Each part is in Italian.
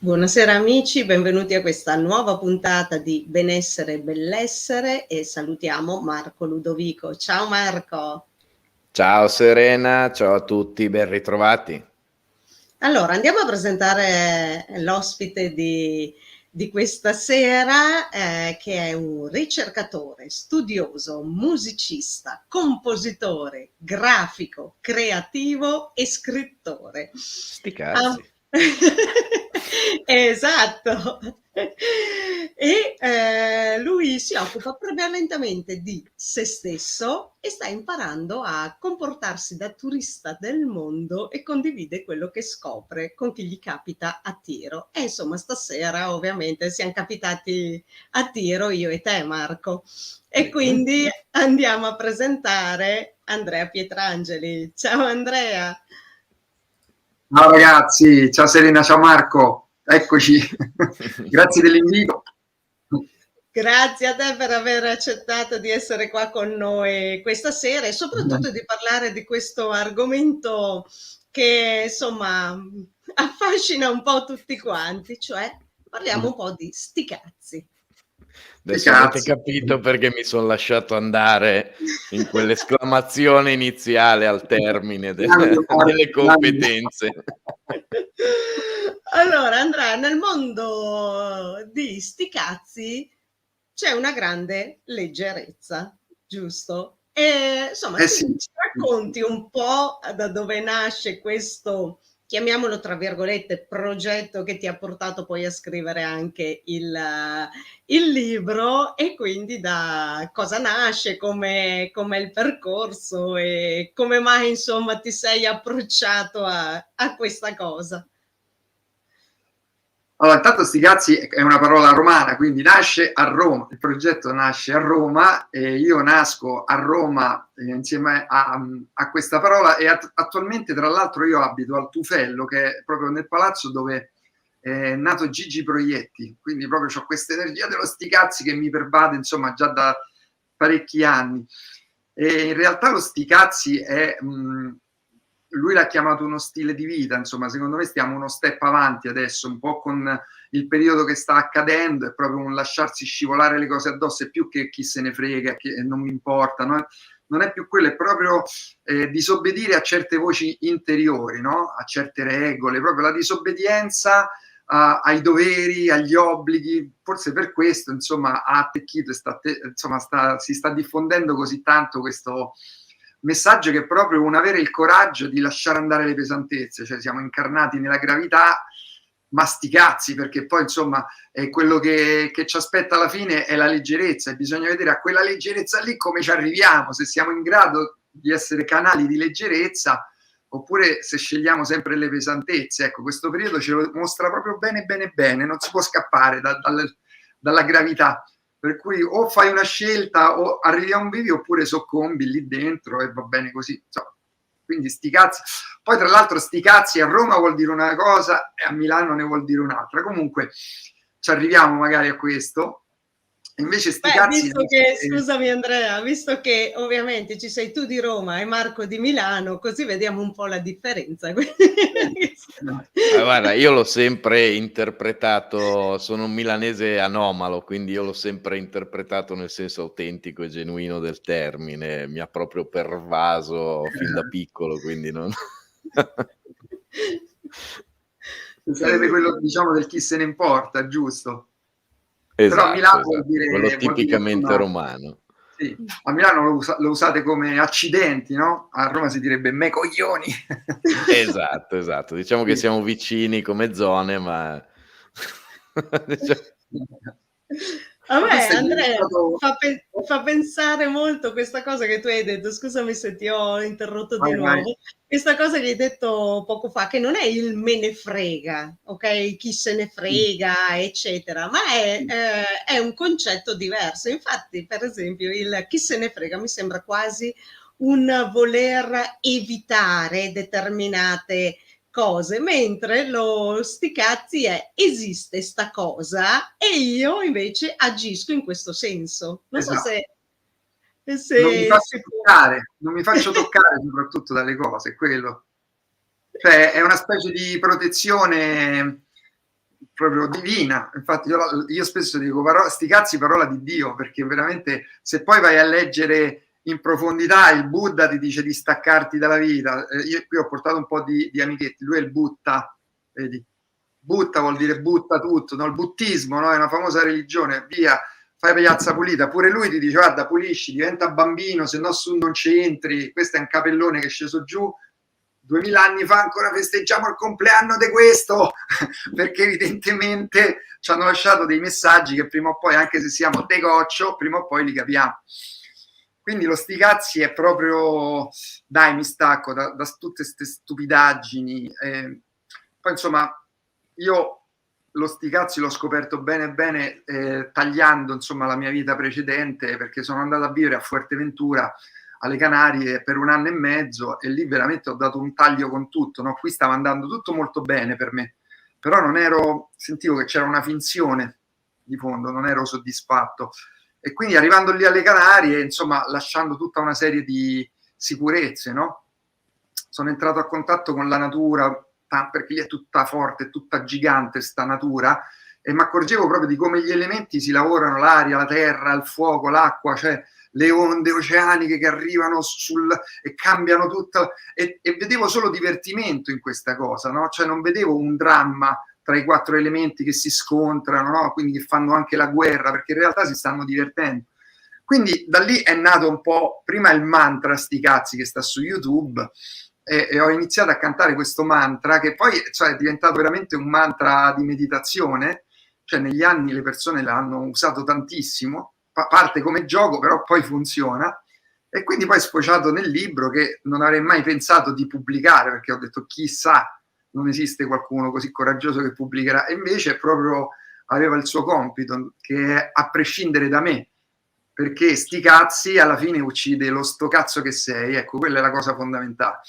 Buonasera amici, benvenuti a questa nuova puntata di Benessere e Bellessere e salutiamo Marco Ludovico. Ciao Marco! Ciao Serena, ciao a tutti, ben ritrovati. Allora, andiamo a presentare l'ospite di questa sera, che è un ricercatore, studioso, musicista, compositore, grafico, creativo e scrittore. Sti Ah, cazzi. esatto. E lui si occupa prevalentemente di se stesso e sta imparando a comportarsi da turista del mondo e condivide quello che scopre con chi gli capita a tiro. E insomma, stasera ovviamente siamo capitati a tiro io e te, Marco. E quindi andiamo a presentare Andrea Pietrangeli. Ciao Andrea! Ciao ragazzi, ciao Serena, ciao Marco, eccoci, grazie dell'invito. Grazie a te per aver accettato di essere qua con noi questa sera e soprattutto di parlare di questo argomento che insomma affascina un po' tutti quanti, cioè parliamo un po' di sti cazzi. Adesso avete capito perché mi sono lasciato andare in quell'esclamazione iniziale al termine delle competenze. Allora Andrea, nel mondo di sti cazzi c'è una grande leggerezza, giusto? E insomma, Sì. ci racconti un po' da dove nasce questo, chiamiamolo tra virgolette, progetto che ti ha portato poi a scrivere anche il libro e quindi da cosa nasce, come è il percorso e come mai insomma ti sei approcciato a questa cosa. Allora, intanto sti cazzi è una parola romana, quindi nasce a Roma, il progetto nasce a Roma e io nasco a Roma insieme a questa parola e attualmente tra l'altro io abito al Tufello, che è proprio nel palazzo dove è nato Gigi Proietti, quindi proprio ho questa energia dello sti cazzi che mi pervade insomma già da parecchi anni. E in realtà lo sti cazzi è... lui l'ha chiamato uno stile di vita, insomma, secondo me stiamo uno step avanti adesso, un po' con il periodo che sta accadendo, è proprio un lasciarsi scivolare le cose addosso, è più che chi se ne frega, che non mi importa, no? Non è più quello, è proprio disobbedire a certe voci interiori, no? A certe regole, proprio la disobbedienza ai doveri, agli obblighi, forse per questo, insomma, ha attecchito e si sta diffondendo così tanto questo messaggio, che è proprio un avere il coraggio di lasciare andare le pesantezze, cioè siamo incarnati nella gravità, ma sti cazzi, perché poi insomma è quello che ci aspetta alla fine è la leggerezza e bisogna vedere a quella leggerezza lì come ci arriviamo, se siamo in grado di essere canali di leggerezza oppure se scegliamo sempre le pesantezze. Ecco, questo periodo ce lo mostra proprio bene bene bene, non si può scappare dalla gravità, per cui o fai una scelta o arrivi a un bivio oppure soccombi lì dentro e va bene così, insomma. Quindi sti cazzi. Poi tra l'altro sti cazzi a Roma vuol dire una cosa e a Milano ne vuol dire un'altra, comunque ci arriviamo magari a questo. Invece sti cazzi... Visto che, scusami Andrea, visto che ovviamente ci sei tu di Roma e Marco di Milano, così vediamo un po' la differenza. Guarda, io l'ho sempre interpretato, sono un milanese anomalo, quindi io l'ho sempre interpretato nel senso autentico e genuino del termine, mi ha proprio pervaso fin da piccolo, quindi non... Sarebbe quello, diciamo, del chi se ne importa, giusto? Esatto, però Milano esatto. Quello tipicamente romano. Sì, a Milano lo usate come accidenti, no? A Roma si direbbe me coglioni. Esatto, esatto. Diciamo che siamo vicini come zone, ma... A me, Andrea, fa pensare molto questa cosa che tu hai detto, scusami se ti ho interrotto di nuovo, questa cosa che hai detto poco fa, che non è il me ne frega, ok? Chi se ne frega, eccetera, ma è un concetto diverso. Infatti, per esempio, il chi se ne frega mi sembra quasi un voler evitare determinate cose, mentre lo sti cazzi è esiste sta cosa e io invece agisco in questo senso. Non so se non mi faccio toccare soprattutto dalle cose, quello. Cioè è una specie di protezione proprio divina. Infatti io spesso dico sti cazzi, parola di Dio, perché veramente se poi vai a leggere in profondità il Buddha ti dice di staccarti dalla vita. Io qui ho portato un po' di amichetti, lui è il Butta, vedi? Butta vuol dire butta tutto, no? Il buttismo, no? È una famosa religione, via, fai piazza pulita. Pure lui ti dice guarda, pulisci, diventa bambino, se no su non ci entri. Questo è un capellone che è sceso giù 2000 anni fa, ancora festeggiamo il compleanno di questo, perché evidentemente ci hanno lasciato dei messaggi che prima o poi, anche se siamo de goccio, prima o poi li capiamo. Quindi lo sti cazzi è proprio, dai, mi stacco da tutte queste stupidaggini. Poi insomma, io lo sti cazzi l'ho scoperto bene bene tagliando insomma la mia vita precedente, perché sono andato a vivere a Fuerteventura, alle Canarie, per 1 anno e mezzo, e lì veramente ho dato un taglio con tutto, no? Qui stava andando tutto molto bene per me, però sentivo che c'era una finzione di fondo, non ero soddisfatto. E quindi arrivando lì alle Canarie, insomma, lasciando tutta una serie di sicurezze, no? Sono entrato a contatto con la natura, perché lì è tutta forte, tutta gigante sta natura, e mi accorgevo proprio di come gli elementi si lavorano, l'aria, la terra, il fuoco, l'acqua, cioè le onde oceaniche che arrivano e cambiano tutto, e vedevo solo divertimento in questa cosa, no? Cioè non vedevo un dramma tra i 4 elementi che si scontrano, no? Quindi che fanno anche la guerra, perché in realtà si stanno divertendo. Quindi da lì è nato un po', prima il mantra sti cazzi che sta su YouTube, e ho iniziato a cantare questo mantra che poi è diventato veramente un mantra di meditazione, cioè negli anni le persone l'hanno usato tantissimo, parte come gioco, però poi funziona, e quindi poi è sfociato nel libro che non avrei mai pensato di pubblicare, perché ho detto chissà, non esiste qualcuno così coraggioso che pubblicherà, e invece proprio aveva il suo compito, che è a prescindere da me, perché sti cazzi alla fine uccide lo sto cazzo che sei, ecco, quella è la cosa fondamentale.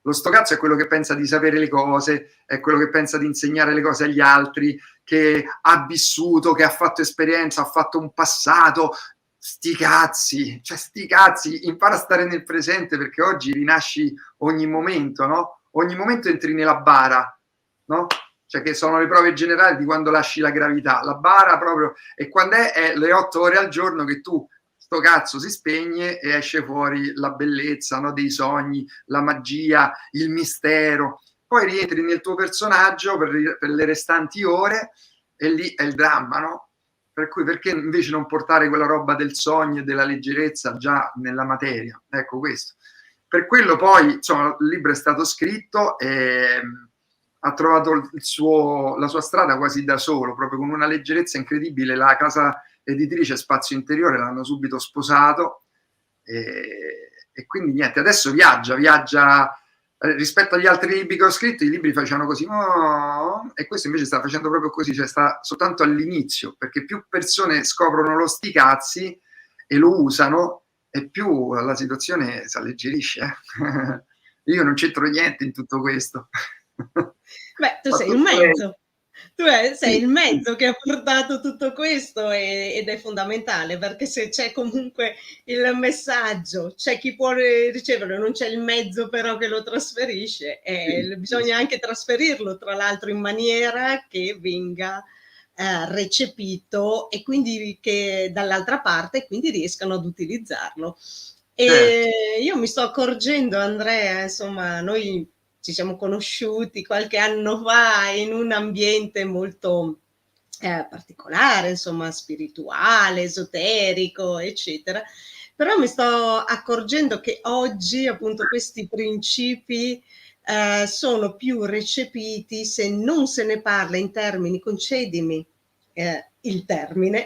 Lo sto cazzo è quello che pensa di sapere le cose, è quello che pensa di insegnare le cose agli altri, che ha vissuto, che ha fatto esperienza, ha fatto un passato. Sti cazzi, cioè sti cazzi, impara a stare nel presente, perché oggi rinasci ogni momento, no? Ogni momento entri nella bara, no? Cioè che sono le prove generali di quando lasci la gravità, la bara proprio, e quando è le 8 ore al giorno che tu sto cazzo si spegne e esce fuori la bellezza, no, dei sogni, la magia, il mistero. Poi rientri nel tuo personaggio per le restanti ore e lì è il dramma, no? Per cui perché invece non portare quella roba del sogno e della leggerezza già nella materia? Ecco questo. Per quello poi, insomma, il libro è stato scritto e ha trovato la sua strada quasi da solo, proprio con una leggerezza incredibile. La casa editrice Spazio Interiore l'hanno subito sposato, e quindi niente, adesso viaggia rispetto agli altri libri che ho scritto. I libri facevano così, oh, e questo invece sta facendo proprio così, cioè sta soltanto all'inizio, perché più persone scoprono lo sti cazzi e lo usano, e più la situazione si alleggerisce. Io non c'entro niente in tutto questo. Beh, tu sei un mezzo. Tu sei il mezzo che ha portato tutto questo, ed è fondamentale, perché se c'è comunque il messaggio, c'è chi può riceverlo, non c'è il mezzo però che lo trasferisce, e bisogna anche trasferirlo, tra l'altro, in maniera che venga recepito, e quindi che dall'altra parte quindi riescano ad utilizzarlo. E io mi sto accorgendo, Andrea, insomma, noi ci siamo conosciuti qualche anno fa in un ambiente molto particolare, insomma, spirituale, esoterico, eccetera. Però mi sto accorgendo che oggi appunto questi principi sono più recepiti se non se ne parla in termini, concedimi il termine,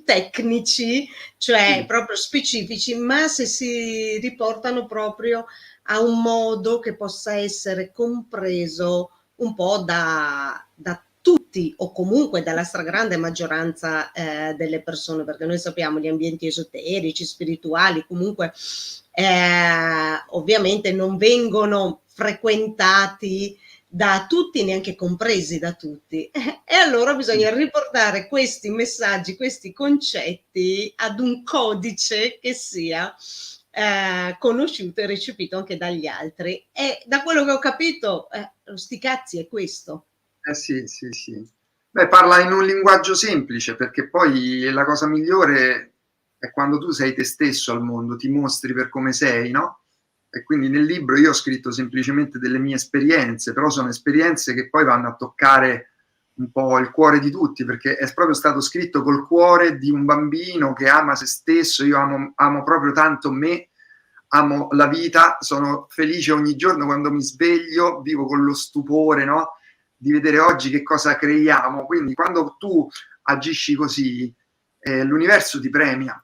tecnici, cioè proprio specifici, ma se si riportano proprio a un modo che possa essere compreso un po' da tutti, o comunque dalla stragrande maggioranza delle persone, perché noi sappiamo gli ambienti esoterici, spirituali, comunque ovviamente non vengono frequentati da tutti, neanche compresi da tutti, e allora bisogna riportare questi messaggi, questi concetti ad un codice che sia conosciuto e recepito anche dagli altri. E da quello che ho capito, lo sti cazzi è questo. Sì. Beh, parla in un linguaggio semplice, perché poi la cosa migliore è quando tu sei te stesso al mondo, ti mostri per come sei, no? E quindi nel libro io ho scritto semplicemente delle mie esperienze, però sono esperienze che poi vanno a toccare un po' il cuore di tutti, perché è proprio stato scritto col cuore di un bambino che ama se stesso. Io amo proprio tanto me, amo la vita, sono felice ogni giorno quando mi sveglio, vivo con lo stupore, no? Di vedere oggi che cosa creiamo. Quindi quando tu agisci così, l'universo ti premia.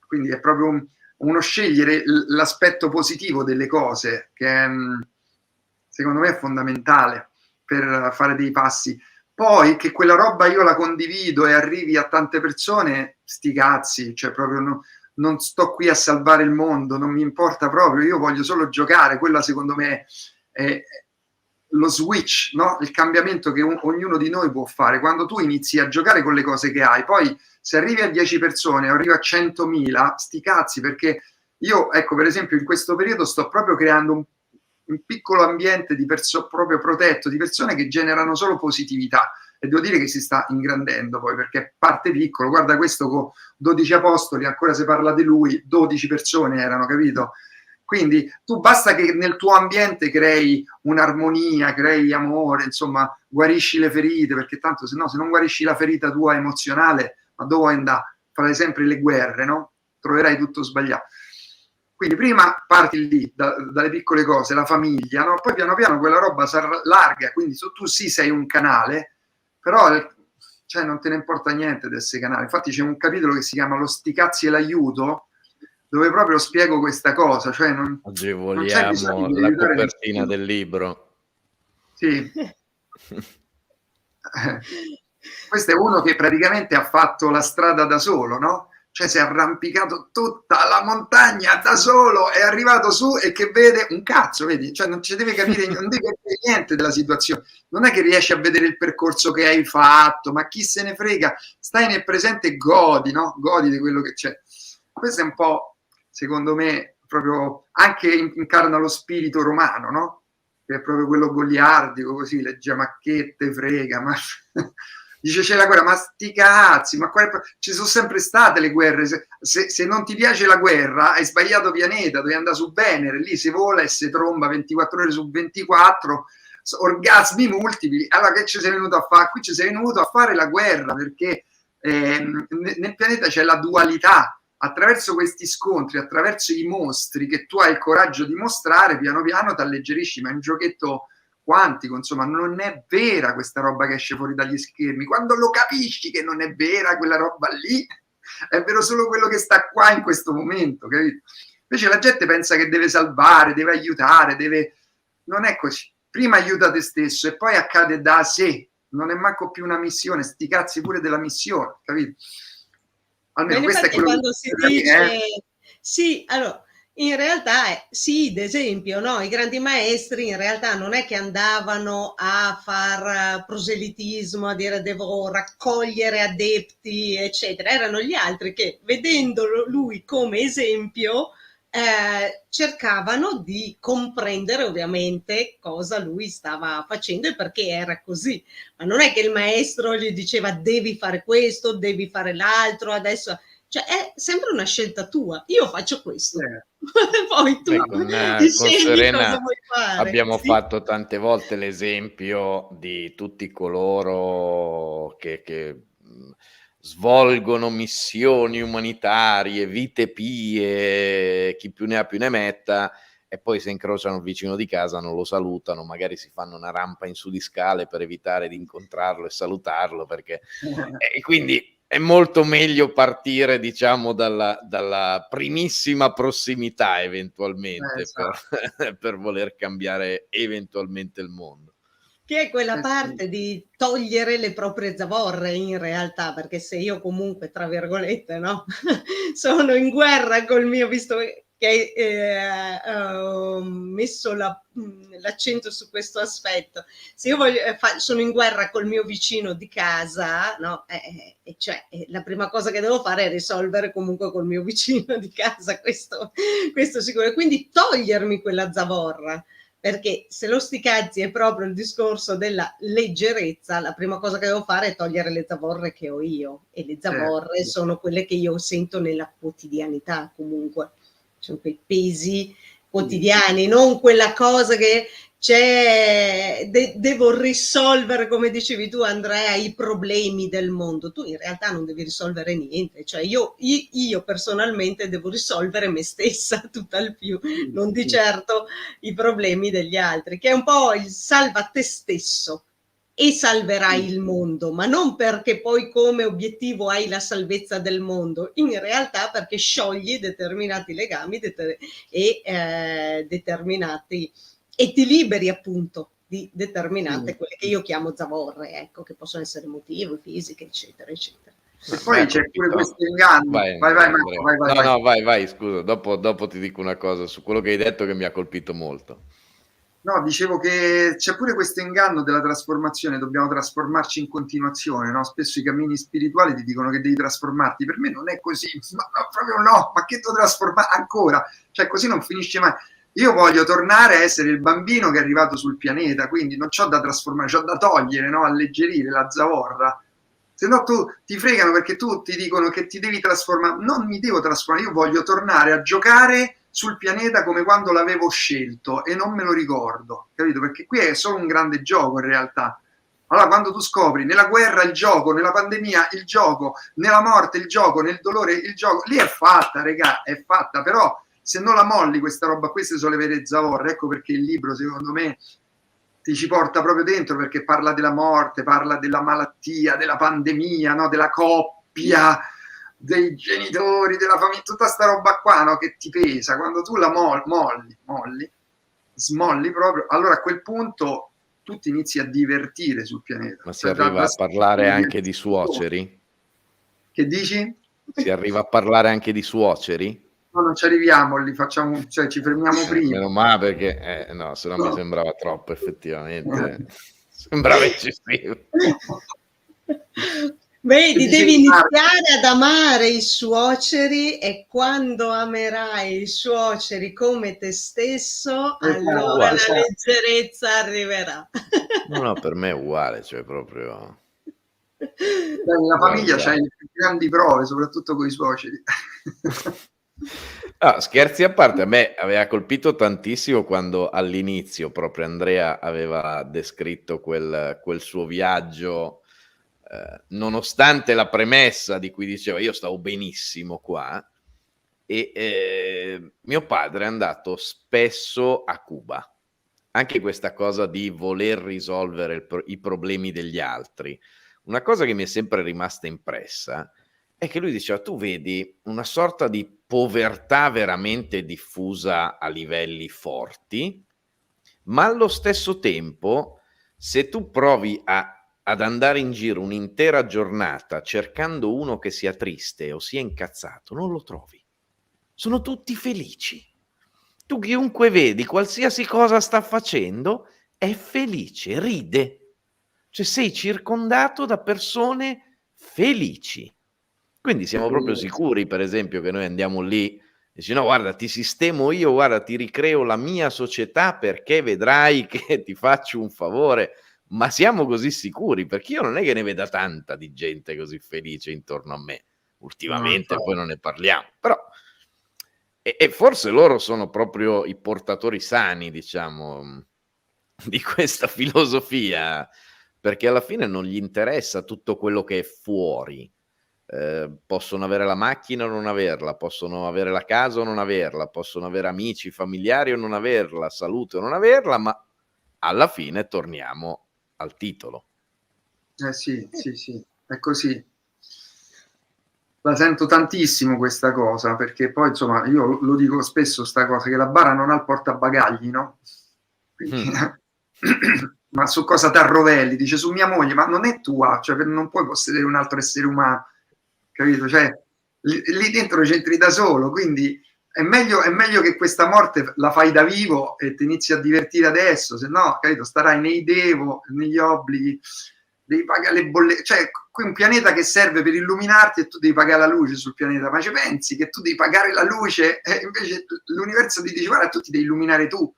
Quindi è proprio uno scegliere l'aspetto positivo delle cose, che secondo me è fondamentale per fare dei passi. Poi che quella roba io la condivido e arrivi a tante persone, sti cazzi, cioè proprio non sto qui a salvare il mondo, non mi importa proprio, io voglio solo giocare. Quella secondo me è lo switch, no? Il cambiamento che ognuno di noi può fare quando tu inizi a giocare con le cose che hai. Poi se arrivi a 10 persone o arrivi a 100.000, sti cazzi, perché io, ecco, per esempio in questo periodo sto proprio creando un piccolo ambiente di proprio protetto, di persone che generano solo positività, e devo dire che si sta ingrandendo poi, perché parte piccolo. Guarda questo con 12 apostoli, ancora si parla di lui, 12 persone erano, capito? Quindi tu basta che nel tuo ambiente crei un'armonia, crei amore, insomma, guarisci le ferite, perché tanto se no, se non guarisci la ferita tua emozionale, ma dove vuoi andare? Farai sempre le guerre, no? Troverai tutto sbagliato. Quindi prima parti lì, dalle piccole cose, la famiglia, no? Poi piano piano quella roba si allarga, quindi tu sì sei un canale, però cioè, non te ne importa niente di essere canale. Infatti c'è un capitolo che si chiama Lo sti cazzi e l'aiuto, dove proprio spiego questa cosa, cioè non c'è bisogno di la aiutare copertina nessuno. del libro. Sì. Questo è uno che praticamente ha fatto la strada da solo, no? Cioè si è arrampicato tutta la montagna da solo, è arrivato su e che vede un cazzo, vedi? Cioè non ci deve capire, non deve capire niente della situazione. Non è che riesci a vedere il percorso che hai fatto, ma chi se ne frega, stai nel presente e godi, no? Godi di quello che c'è. Questo è un po', secondo me, proprio anche incarna lo spirito romano, no? Che è proprio quello goliardico, così, le giamacchette, frega, ma dice c'è la guerra, ma sti cazzi, ma ci sono sempre state le guerre. Se non ti piace la guerra, hai sbagliato pianeta, devi andare su Venere, lì si vola e si tromba 24 ore su 24, orgasmi multipli. Allora che ci sei venuto a fare? Qui ci sei venuto a fare la guerra, perché nel pianeta c'è la dualità. Attraverso questi scontri, attraverso i mostri che tu hai il coraggio di mostrare, piano piano ti alleggerisci, ma è un giochetto quantico, insomma, non è vera questa roba che esce fuori dagli schermi. Quando lo capisci che non è vera quella roba lì, è vero solo quello che sta qua in questo momento, capito? Invece la gente pensa che deve salvare, deve aiutare, non è così. Prima aiuta te stesso e poi accade da sé. Non è manco più una missione, sti cazzi pure della missione, capito? Almeno questo è quello quando si dice sì, allora in realtà sì, ad esempio, no? I grandi maestri in realtà non è che andavano a far proselitismo, a dire devo raccogliere adepti, eccetera. Erano gli altri che, vedendo lui come esempio, cercavano di comprendere ovviamente cosa lui stava facendo e perché era così. Ma non è che il maestro gli diceva devi fare questo, devi fare l'altro, adesso... Cioè è sempre una scelta tua. Io faccio questo. Poi tu con scegli Serena cosa vuoi fare. abbiamo fatto tante volte l'esempio di tutti coloro che svolgono missioni umanitarie, vite pie, chi più ne ha più ne metta, e poi se incrociano il vicino di casa non lo salutano, magari si fanno una rampa in su di scale per evitare di incontrarlo e salutarlo, perché e quindi è molto meglio partire, diciamo, dalla primissima prossimità eventualmente esatto. per voler cambiare eventualmente il mondo. Che è quella parte di togliere le proprie zavorre in realtà, perché se io comunque, tra virgolette, no, sono in guerra col mio, visto che ho messo l'accento su questo aspetto, se io sono in guerra col mio vicino di casa, no, cioè la prima cosa che devo fare è risolvere comunque col mio vicino di casa, questo sicuro, quindi togliermi quella zavorra. perché se lo sti cazzi è proprio il discorso della leggerezza, la prima cosa che devo fare è togliere le zavorre che ho io, e le zavorre sono quelle che io sento nella quotidianità comunque, sono quei pesi quotidiani, non quella cosa che c'è, devo risolvere, come dicevi tu Andrea, i problemi del mondo. Tu in realtà non devi risolvere niente, cioè io personalmente devo risolvere me stessa tutt'al più, non di certo i problemi degli altri, che è un po' il salva te stesso e salverai il mondo, ma non perché poi come obiettivo hai la salvezza del mondo, in realtà perché sciogli determinati legami e determinati, e ti liberi appunto di determinate quelle che io chiamo zavorre, ecco, che possono essere emotive, fisiche, eccetera, eccetera. E poi c'è pure questo inganno. Vai, Marco, vai. No, vai, scusa, dopo ti dico una cosa su quello che hai detto che mi ha colpito molto. No, dicevo che c'è pure questo inganno della trasformazione, dobbiamo trasformarci in continuazione, no? Spesso i cammini spirituali ti dicono che devi trasformarti, per me non è così, no, proprio no, ma che devo trasformare ancora? Cioè così non finisce mai. Io voglio tornare a essere il bambino che è arrivato sul pianeta, quindi non c'ho da trasformare, c'ho da togliere, no? Alleggerire la zavorra. Se no tu ti fregano perché tu ti dicono che ti devi trasformare. Non mi devo trasformare, io voglio tornare a giocare sul pianeta come quando l'avevo scelto e non me lo ricordo, capito? Perché qui è solo un grande gioco in realtà. Allora quando tu scopri nella guerra il gioco, nella pandemia il gioco, nella morte il gioco, nel dolore il gioco, lì è fatta, regà, è fatta, però se non la molli questa roba, queste sono le vere zavorre, ecco perché il libro secondo me ti ci porta proprio dentro, perché parla della morte, parla della malattia, della pandemia, no? Della coppia, dei genitori, della famiglia, tutta sta roba qua, no? Che ti pesa, quando tu la smolli proprio, allora a quel punto tu ti inizi a divertire sul pianeta. Ma si arriva a parlare anche di suoceri? Che dici? Si arriva a parlare anche di suoceri? No, non ci arriviamo, li facciamo, cioè ci fermiamo prima. Meno male perché no, se no mi sembrava troppo, effettivamente. Sembrava eccessivo. Vedi, devi iniziare ad amare i suoceri, e quando amerai i suoceri come te stesso, allora la leggerezza arriverà. No, per me è uguale, cioè proprio... La famiglia c'ha le più grandi prove, soprattutto con i suoceri. No, scherzi a parte, a me aveva colpito tantissimo quando all'inizio proprio Andrea aveva descritto quel suo viaggio, nonostante la premessa di cui diceva io stavo benissimo qua, e mio padre è andato spesso a Cuba. Anche questa cosa di voler risolvere i problemi degli altri. Una cosa che mi è sempre rimasta impressa è che lui diceva, tu vedi una sorta di povertà veramente diffusa a livelli forti, ma allo stesso tempo, se tu provi ad andare in giro un'intera giornata cercando uno che sia triste o sia incazzato, non lo trovi. Sono tutti felici. Tu chiunque vedi, qualsiasi cosa sta facendo, è felice, ride. Cioè sei circondato da persone felici. Quindi siamo proprio sicuri, per esempio, che noi andiamo lì e dici no, guarda, ti sistemo io, guarda, ti ricreo la mia società perché vedrai che ti faccio un favore. Ma siamo così sicuri? Perché io non è che ne veda tanta di gente così felice intorno a me. Ultimamente poi non ne parliamo, però... E forse loro sono proprio i portatori sani, diciamo, di questa filosofia, perché alla fine non gli interessa tutto quello che è fuori. Possono avere la macchina o non averla, possono avere la casa o non averla, possono avere amici, familiari o non averla, salute o non averla, ma alla fine torniamo al titolo. Sì, è così. La sento tantissimo questa cosa, perché poi insomma io lo dico spesso sta cosa, che la bara non ha il portabagagli, no? Quindi, ma su cosa ti arrovelli? Dice su mia moglie, ma non è tua, cioè non puoi possedere un altro essere umano, capito? Cioè lì dentro c'entri da solo, quindi è meglio che questa morte la fai da vivo e ti inizi a divertire adesso, se no, capito, starai nei devo, negli obblighi, devi pagare le bollette, cioè qui un pianeta che serve per illuminarti e tu devi pagare la luce sul pianeta, ma ci pensi che tu devi pagare la luce e invece l'universo ti dice guarda, tu ti devi illuminare tu,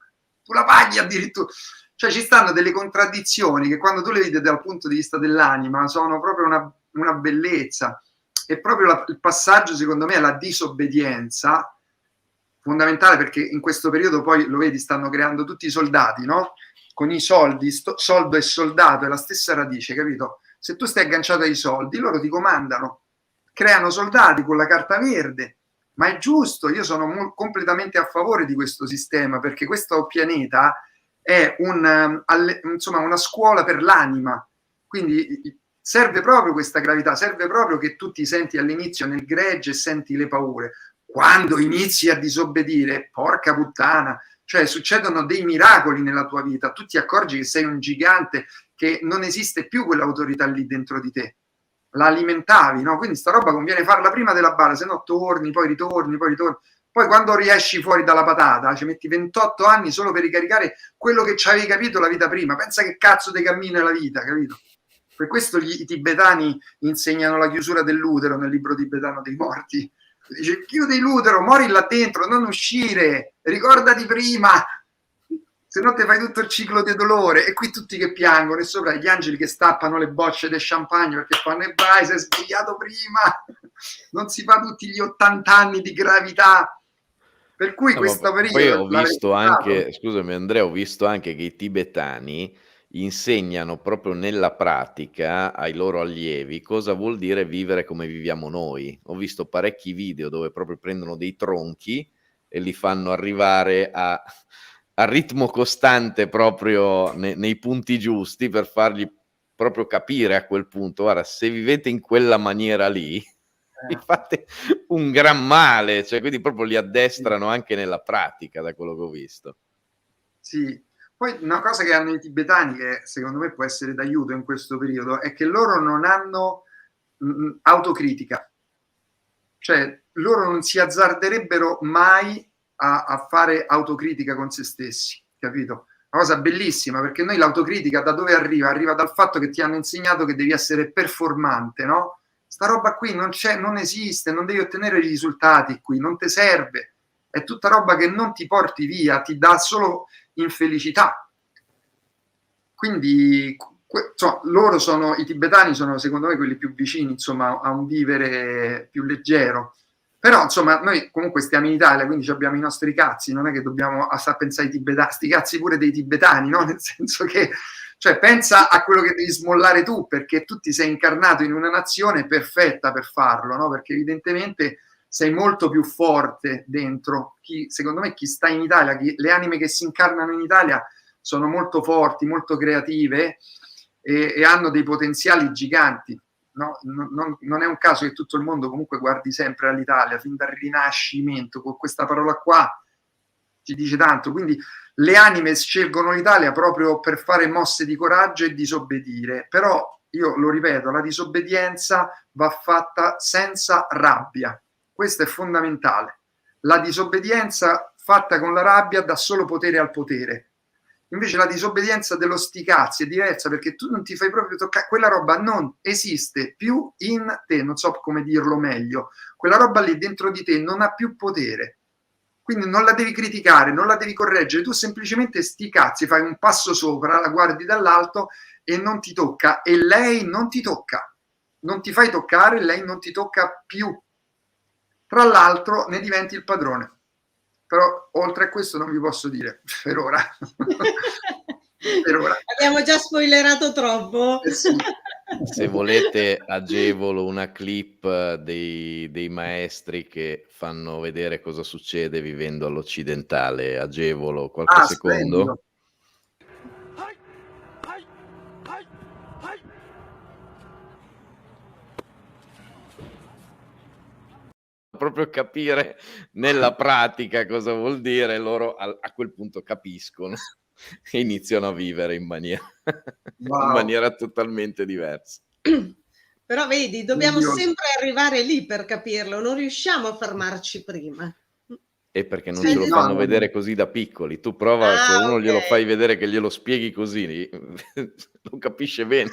tu la paghi addirittura. Cioè ci stanno delle contraddizioni che quando tu le vedi dal punto di vista dell'anima sono proprio una bellezza. E proprio il passaggio, secondo me, alla disobbedienza, fondamentale, perché in questo periodo poi, lo vedi, stanno creando tutti i soldati, no? Con i soldi, soldo e soldato è la stessa radice, capito? Se tu stai agganciato ai soldi, loro ti comandano, creano soldati con la carta verde, ma è giusto, io sono completamente a favore di questo sistema, perché questo pianeta è insomma, una scuola per l'anima, quindi serve proprio questa gravità, serve proprio che tu ti senti all'inizio nel gregge e senti le paure. Quando inizi a disobbedire, porca puttana, cioè succedono dei miracoli nella tua vita, tu ti accorgi che sei un gigante, che non esiste più quell'autorità lì dentro di te, la alimentavi, no? Quindi sta roba conviene farla prima della bara, se no torni, poi ritorni. Poi quando riesci fuori dalla patata ci metti 28 anni solo per ricaricare quello che ci avevi capito la vita prima. Pensa che cazzo ti cammina la vita, capito? Per questo i tibetani insegnano la chiusura dell'utero nel libro tibetano dei morti. Dice: chiudi l'utero, mori là dentro, non uscire, ricordati prima, se no te fai tutto il ciclo di dolore. E qui tutti che piangono, e sopra gli angeli che stappano le bocce di champagne perché fanno: e vai, sei svegliato prima, non si fa tutti gli 80 anni di gravità. Per cui questo periodo... Poi ho visto anche, scusami Andrea, ho visto anche che i tibetani insegnano proprio nella pratica ai loro allievi cosa vuol dire vivere come viviamo noi. Ho visto parecchi video dove proprio prendono dei tronchi e li fanno arrivare a ritmo costante proprio nei punti giusti, per fargli proprio capire a quel punto: guarda, se vivete in quella maniera lì vi fate un gran male, cioè, quindi proprio li addestrano anche nella pratica, da quello che ho visto. Sì, poi una cosa che hanno i tibetani, che secondo me può essere d'aiuto in questo periodo, è che loro non hanno autocritica, cioè loro non si azzarderebbero mai a fare autocritica con se stessi, capito? Una cosa bellissima, perché noi l'autocritica da dove arriva? Arriva dal fatto che ti hanno insegnato che devi essere performante, no? Sta roba qui non c'è, non esiste, non devi ottenere i risultati qui, non ti serve, è tutta roba che non ti porti via, ti dà solo infelicità. Quindi insomma, loro sono, i tibetani sono secondo me quelli più vicini, insomma, a un vivere più leggero. Però insomma noi comunque stiamo in Italia, quindi abbiamo i nostri cazzi, non è che dobbiamo a pensare ai tibetani, sti cazzi pure dei tibetani, no? Nel senso che, cioè, pensa a quello che devi smollare tu, perché tu ti sei incarnato in una nazione perfetta per farlo, no? Perché evidentemente sei molto più forte dentro. Secondo me chi sta in Italia, le anime che si incarnano in Italia sono molto forti, molto creative e hanno dei potenziali giganti. No, non è un caso che tutto il mondo comunque guardi sempre all'Italia, fin dal Rinascimento, con questa parola qua ci dice tanto. Quindi le anime scelgono l'Italia proprio per fare mosse di coraggio e disobbedire. Però, io lo ripeto, la disobbedienza va fatta senza rabbia. Questo è fondamentale. La disobbedienza fatta con la rabbia dà solo potere al potere. Invece la disobbedienza dello sti cazzi è diversa, perché tu non ti fai proprio toccare, quella roba non esiste più in te, non so come dirlo meglio, quella roba lì dentro di te non ha più potere, quindi non la devi criticare, non la devi correggere, tu semplicemente sti cazzi, fai un passo sopra, la guardi dall'alto e non ti tocca, e lei non ti tocca, non ti fai toccare, lei non ti tocca più, tra l'altro ne diventi il padrone. Però oltre a questo non vi posso dire per ora. Per ora. Abbiamo già spoilerato troppo. Sì. Se volete agevolo una clip dei maestri che fanno vedere cosa succede vivendo all'occidentale. Agevolo qualche secondo. Splendido. Proprio capire nella pratica cosa vuol dire, loro a quel punto capiscono e iniziano a vivere in maniera, in maniera totalmente diversa. Però vedi, dobbiamo sempre arrivare lì per capirlo, non riusciamo a fermarci prima. E perché non ce lo fanno vedere così da piccoli. Tu prova, se uno glielo fai vedere, che glielo spieghi così, lo capisce bene.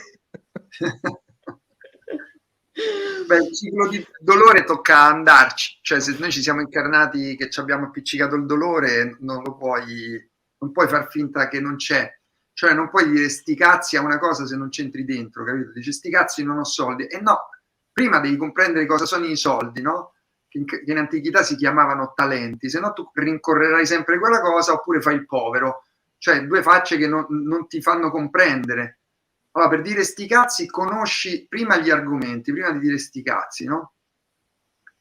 Beh, il ciclo di dolore tocca andarci, cioè se noi ci siamo incarnati che ci abbiamo appiccicato il dolore, non lo puoi non puoi far finta che non c'è. Cioè non puoi dire sti cazzi a una cosa se non c'entri dentro, capito? Dici sti cazzi non ho soldi. E no, prima devi comprendere cosa sono i soldi, no? Che in antichità si chiamavano talenti, se no tu rincorrerai sempre quella cosa oppure fai il povero. Cioè due facce che non ti fanno comprendere. Allora, per dire sti cazzi conosci prima gli argomenti, prima di dire sti cazzi, no?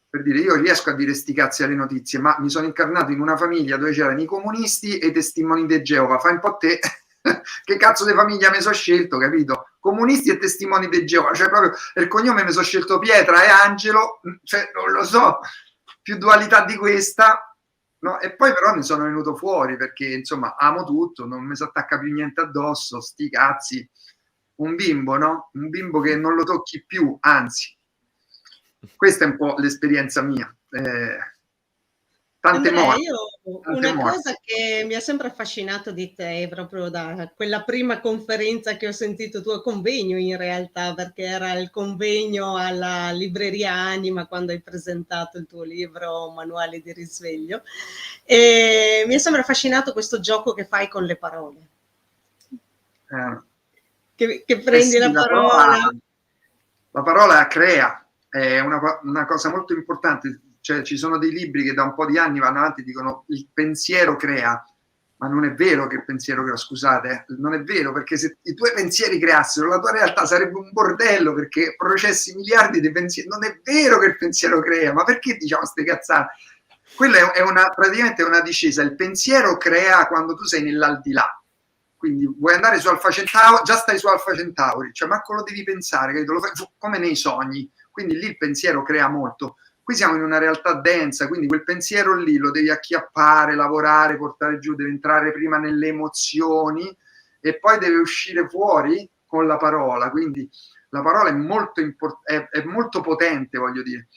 Per dire, io riesco a dire sti cazzi alle notizie, ma mi sono incarnato in una famiglia dove c'erano i comunisti e i testimoni di Geova. Fai un po' te, che cazzo di famiglia mi sono scelto, capito? Comunisti e testimoni di Geova, cioè proprio il cognome mi sono scelto Pietra e Angelo, cioè non lo so, più dualità di questa, no? E poi però ne sono venuto fuori perché, insomma, amo tutto, non mi si attacca più niente addosso, sti cazzi. Un bimbo, no? Un bimbo che non lo tocchi più, anzi. Questa è un po' l'esperienza mia. Tante Andrea, morti. Una cosa che mi ha sempre affascinato di te, proprio da quella prima conferenza che ho sentito, tuo convegno in realtà, perché era il convegno alla Libreria Anima quando hai presentato il tuo libro Manuale di risveglio, e mi è sempre affascinato questo gioco che fai con le parole. Che prendi sì, la parola. La parola crea. È una cosa molto importante, cioè ci sono dei libri che da un po' di anni vanno avanti e dicono il pensiero crea, ma non è vero che il pensiero crea, scusate, non è vero, perché se i tuoi pensieri creassero la tua realtà sarebbe un bordello, perché processi miliardi di pensieri, non è vero che il pensiero crea, ma perché diciamo ste cazzate? Quella è praticamente una discesa, il pensiero crea quando tu sei nell'aldilà. Quindi vuoi andare su Alfa Centauri, già stai su Alfa Centauri, cioè manco lo devi pensare, lo fai come nei sogni. Quindi lì il pensiero crea molto. Qui siamo in una realtà densa, quindi quel pensiero lì lo devi acchiappare, lavorare, portare giù, deve entrare prima nelle emozioni e poi deve uscire fuori con la parola. Quindi la parola è molto, è molto potente, voglio dire.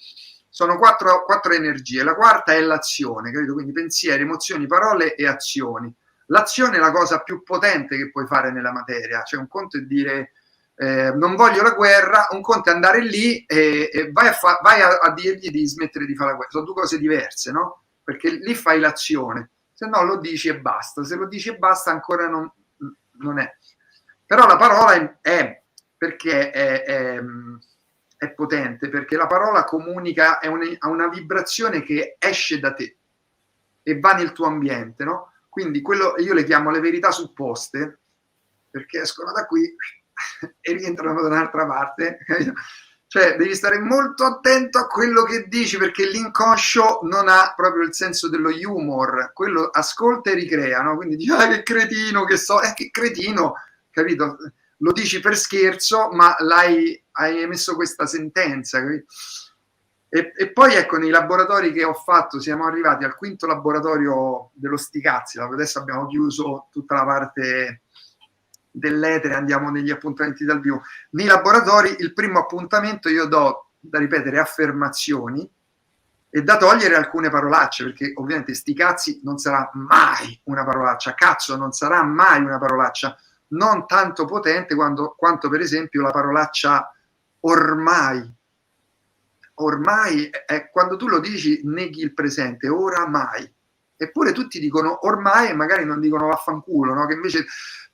Sono quattro energie. La quarta è l'azione, capito? Quindi pensieri, emozioni, parole e azioni. L'azione è la cosa più potente che puoi fare nella materia. Cioè un conto è dire non voglio la guerra, un conto è andare lì e vai a dirgli di smettere di fare la guerra. Sono due cose diverse, no? Perché lì fai l'azione, se no lo dici e basta. Se lo dici e basta ancora non è. Però la parola è perché è potente, perché la parola comunica, ha una vibrazione che esce da te e va nel tuo ambiente, no? Quindi io le chiamo le verità supposte, perché escono da qui e rientrano da un'altra parte. Cioè devi stare molto attento a quello che dici, perché l'inconscio non ha proprio il senso dello humor, quello ascolta e ricrea, no? Quindi dici che cretino che che cretino, capito? Lo dici per scherzo, ma hai emesso questa sentenza, capito? E poi ecco, nei laboratori che ho fatto siamo arrivati al quinto laboratorio dello sticazzi, adesso abbiamo chiuso tutta la parte dell'etere, andiamo negli appuntamenti dal vivo. Nei laboratori il primo appuntamento io do da ripetere affermazioni e da togliere alcune parolacce, perché ovviamente sti cazzi non sarà mai una parolaccia, cazzo non sarà mai una parolaccia, non tanto potente quanto per esempio la parolaccia ormai. Ormai quando tu lo dici neghi il presente, oramai. Eppure tutti dicono ormai e magari non dicono vaffanculo, no? Che invece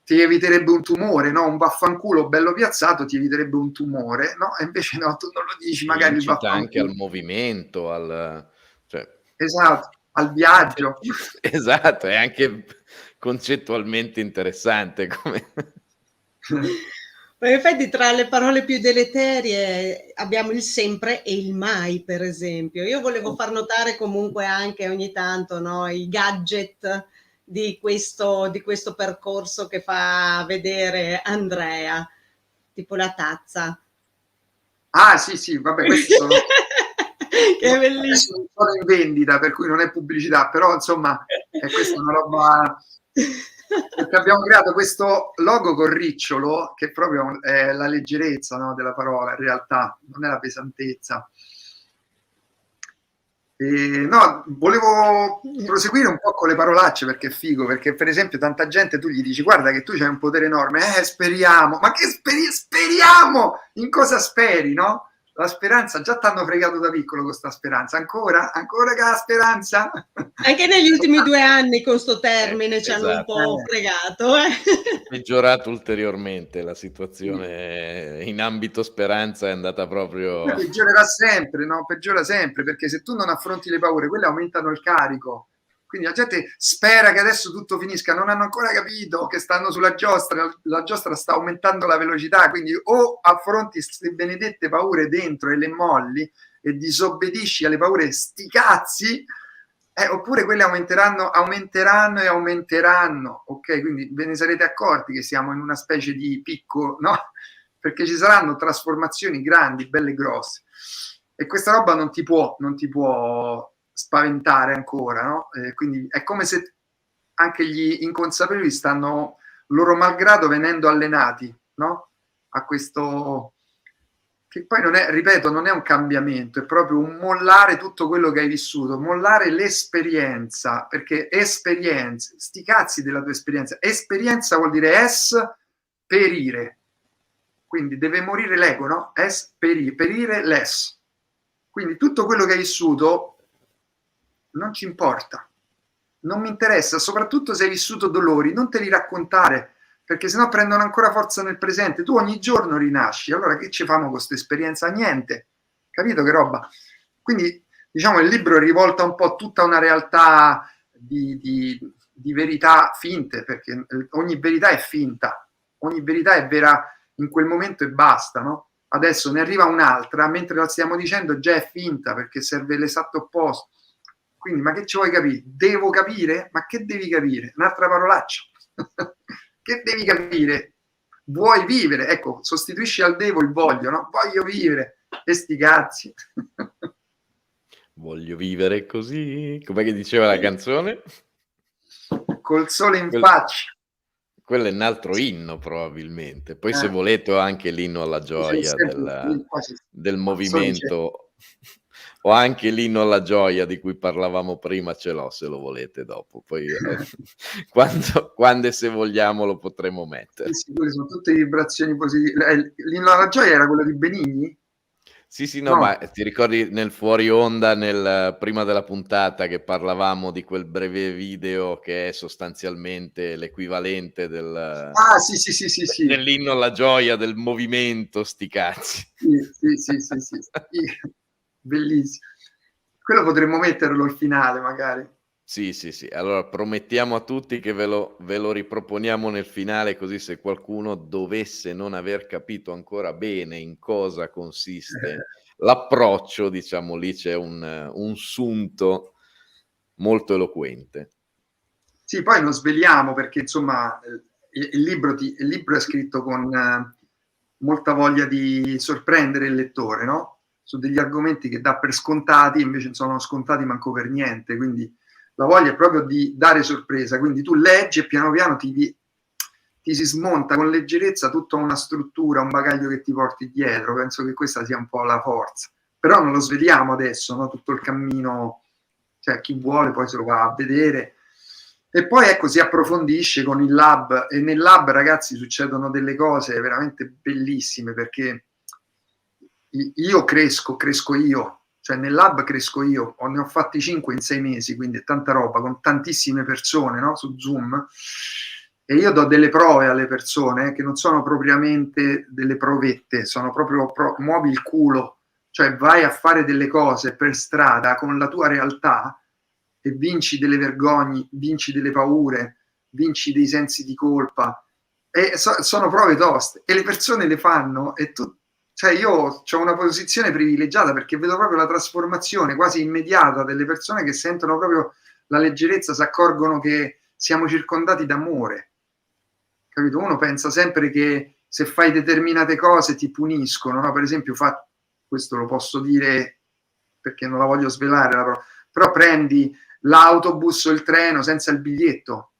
ti eviterebbe un tumore, no? Un vaffanculo bello piazzato ti eviterebbe un tumore, no? E invece no, tu non lo dici, magari il vaffanculo. Anche al movimento, cioè... Esatto, al viaggio. Esatto, è anche concettualmente interessante come... In effetti tra le parole più deleterie abbiamo il sempre e il mai, per esempio. Io volevo far notare comunque anche ogni tanto, no, i gadget di questo percorso che fa vedere Andrea, tipo la tazza. Ah sì, vabbè, questi sono... che è bellissimo. Sono in vendita, per cui non è pubblicità, però insomma questa è una roba... Perché abbiamo creato questo logo con ricciolo che proprio è la leggerezza, no, della parola, in realtà non è la pesantezza. No, volevo proseguire un po' con le parolacce perché è figo, perché per esempio tanta gente tu gli dici guarda che tu c'hai un potere enorme, speriamo, ma che speriamo? In cosa speri, no? La speranza, già t'hanno fregato da piccolo con sta speranza, ancora che la speranza? Anche negli ultimi 2 anni con sto termine ci hanno un po' fregato. Peggiorato ulteriormente la situazione in ambito speranza, è andata proprio... Peggiorerà sempre, no? Peggiora sempre, perché se tu non affronti le paure, quelle aumentano il carico. Quindi la gente spera che adesso tutto finisca, non hanno ancora capito che stanno sulla giostra, la giostra sta aumentando la velocità, quindi o affronti queste benedette paure dentro e le molli e disobbedisci alle paure, sti cazzi, oppure quelle aumenteranno e aumenteranno, ok? Quindi ve ne sarete accorti che siamo in una specie di picco, no? Perché ci saranno trasformazioni grandi, belle e grosse, e questa roba non ti può spaventare ancora, no? Quindi è come se anche gli inconsapevoli stanno loro malgrado venendo allenati, no? A questo, che poi non è, ripeto, non è un cambiamento, è proprio un mollare tutto quello che hai vissuto, mollare l'esperienza, perché esperienza, sti cazzi della tua esperienza, esperienza vuol dire esperire, quindi deve morire l'ego, no? Perire l'es, quindi tutto quello che hai vissuto non ci importa, non mi interessa, soprattutto se hai vissuto dolori, non te li raccontare, perché sennò prendono ancora forza nel presente. Tu ogni giorno rinasci, allora che ci famo con questa esperienza? Niente, capito che roba? Quindi diciamo il libro rivolta un po' tutta una realtà di verità finte, perché ogni verità è finta, ogni verità è vera in quel momento e basta, no? Adesso ne arriva un'altra, mentre la stiamo dicendo già è finta, perché serve l'esatto opposto. Quindi, ma che ci vuoi capire? Devo capire? Ma che devi capire? Un'altra parolaccia. Che devi capire? Vuoi vivere? Ecco, sostituisci al devo il voglio, no? Voglio vivere. E sti cazzi. Voglio vivere così. Com'è che diceva la canzone? Col sole in faccia. Quello è un altro inno probabilmente. Poi se volete ho anche l'inno alla gioia del movimento. Ho anche l'inno alla gioia di cui parlavamo prima, ce l'ho se lo volete dopo. Poi quando e se vogliamo lo potremo mettere. Sì, sono tutte vibrazioni positive. L'inno alla gioia era quello di Benigni? Sì, no, ma ti ricordi nel fuori onda, prima della puntata, che parlavamo di quel breve video che è sostanzialmente l'equivalente sì. dell'inno alla gioia del movimento, sti cazzi. Sì. Bellissimo. Quello potremmo metterlo al finale magari. Sì. Allora promettiamo a tutti che ve lo riproponiamo nel finale, così se qualcuno dovesse non aver capito ancora bene in cosa consiste l'approccio, diciamo, lì c'è un sunto molto eloquente. Sì, poi non sveliamo perché insomma il libro è scritto con molta voglia di sorprendere il lettore, no? Su degli argomenti che dà per scontati, invece non sono scontati manco per niente, quindi la voglia è proprio di dare sorpresa, quindi tu leggi e piano piano ti si smonta con leggerezza tutta una struttura, un bagaglio che ti porti dietro. Penso che questa sia un po' la forza, però non lo sveliamo adesso, no? Tutto il cammino, cioè chi vuole poi se lo va a vedere. E poi ecco, si approfondisce con il lab, e nel lab, ragazzi, succedono delle cose veramente bellissime, perché io cresco io, cioè nel lab cresco io, ne ho fatti 5 in 6 mesi, quindi è tanta roba, con tantissime persone, no? Su Zoom, e io do delle prove alle persone che non sono propriamente delle provette, sono proprio muovi il culo, cioè vai a fare delle cose per strada con la tua realtà e vinci delle vergogne, vinci delle paure, vinci dei sensi di colpa, e sono prove toste, e le persone le fanno, e tu, cioè io ho una posizione privilegiata perché vedo proprio la trasformazione quasi immediata delle persone che sentono proprio la leggerezza, si accorgono che siamo circondati d'amore, capito? Uno pensa sempre che se fai determinate cose ti puniscono, no? Per esempio, questo lo posso dire perché non la voglio svelare, però prendi l'autobus o il treno senza il biglietto,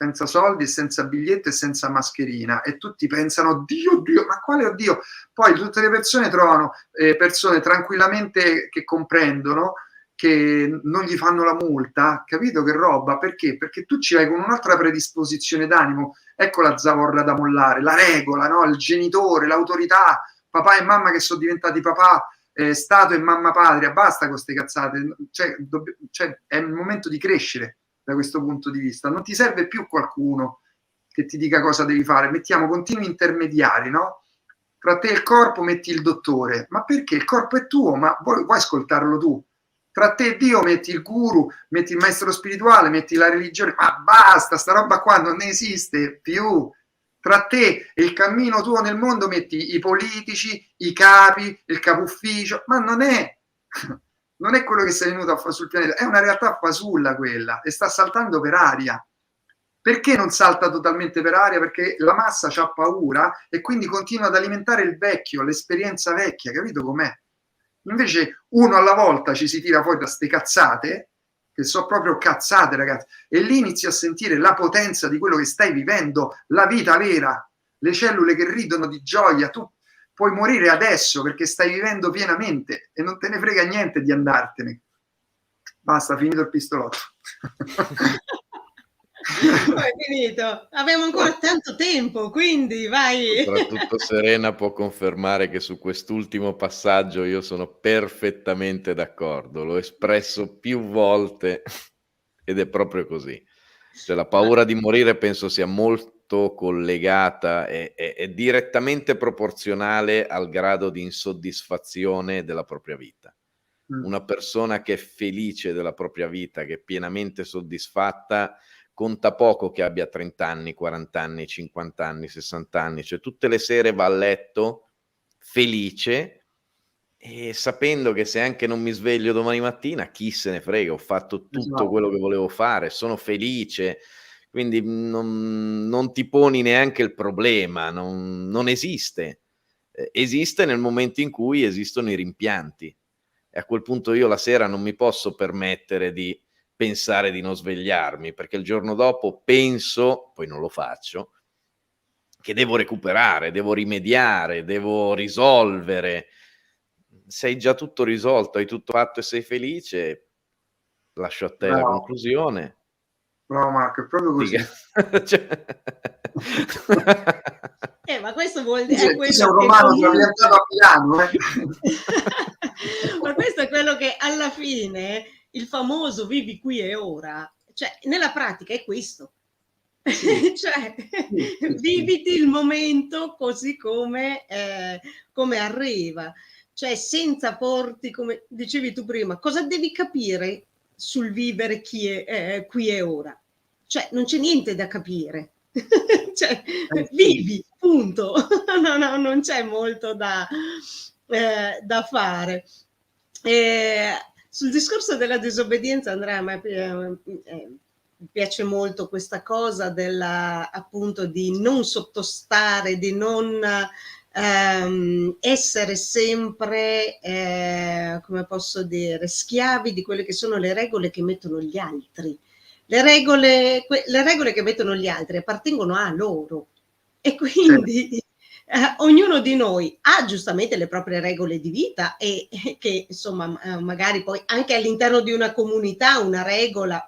senza soldi, senza biglietto e senza mascherina, e tutti pensano oddio, ma quale oddio? Poi tutte le persone trovano persone tranquillamente che comprendono, che non gli fanno la multa, capito che roba? Perché? Perché tu ci vai con un'altra predisposizione d'animo. Ecco la zavorra da mollare, la regola, no? Il genitore, l'autorità, papà e mamma che sono diventati papà, Stato e mamma patria, basta con queste cazzate, cioè, è il momento di crescere da questo punto di vista, non ti serve più qualcuno che ti dica cosa devi fare, mettiamo continui intermediari, no? Tra te e il corpo metti il dottore, ma perché? Il corpo è tuo, ma vuoi ascoltarlo tu? Tra te e Dio metti il guru, metti il maestro spirituale, metti la religione, ma basta, sta roba qua non esiste più. Tra te e il cammino tuo nel mondo metti i politici, i capi, il capo ufficio, ma non è quello che sei venuto a fare sul pianeta, è una realtà fasulla quella e sta saltando per aria. Perché non salta totalmente per aria? Perché la massa c'ha paura e quindi continua ad alimentare il vecchio, l'esperienza vecchia, capito com'è? Invece uno alla volta ci si tira fuori da ste cazzate, che sono proprio cazzate, ragazzi, e lì inizi a sentire la potenza di quello che stai vivendo, la vita vera, le cellule che ridono di gioia. Tu puoi morire adesso perché stai vivendo pienamente e non te ne frega niente di andartene. Basta, finito il pistolotto. È finito, abbiamo ancora tanto tempo, quindi vai. Soprattutto Serena può confermare che su quest'ultimo passaggio io sono perfettamente d'accordo, l'ho espresso più volte ed è proprio così. Cioè, la paura di morire penso sia molto collegata e direttamente proporzionale al grado di insoddisfazione della propria vita. Una persona che è felice della propria vita, che è pienamente soddisfatta, conta poco che abbia 30 anni, 40 anni, 50 anni, 60 anni, cioè tutte le sere va a letto felice e sapendo che se anche non mi sveglio domani mattina, chi se ne frega, ho fatto tutto quello che volevo fare, sono felice, quindi non ti poni neanche il problema, non esiste. Esiste nel momento in cui esistono i rimpianti e a quel punto io la sera non mi posso permettere di pensare di non svegliarmi, perché il giorno dopo penso, poi non lo faccio, che devo recuperare, devo rimediare, devo risolvere. Sei già tutto risolto, hai tutto fatto e sei felice, lascio a te la conclusione. Bravo Marco, è proprio così. Cioè... ma questo vuol dire... Tu sei un romano trapiantato a Milano, Ma questo è quello che alla fine... il famoso vivi qui e ora, cioè nella pratica è questo, sì. Cioè viviti il momento così come arriva, cioè senza porti, come dicevi tu prima, cosa devi capire sul vivere qui e ora, cioè non c'è niente da capire. Cioè, vivi, punto. No, non c'è molto da fare. Sul discorso della disobbedienza, Andrea, a me piace molto questa cosa appunto di non sottostare, di non essere sempre, come posso dire, schiavi di quelle che sono le regole che mettono gli altri. Le regole che mettono gli altri appartengono a loro e quindi ognuno di noi ha giustamente le proprie regole di vita e che insomma magari poi anche all'interno di una comunità una regola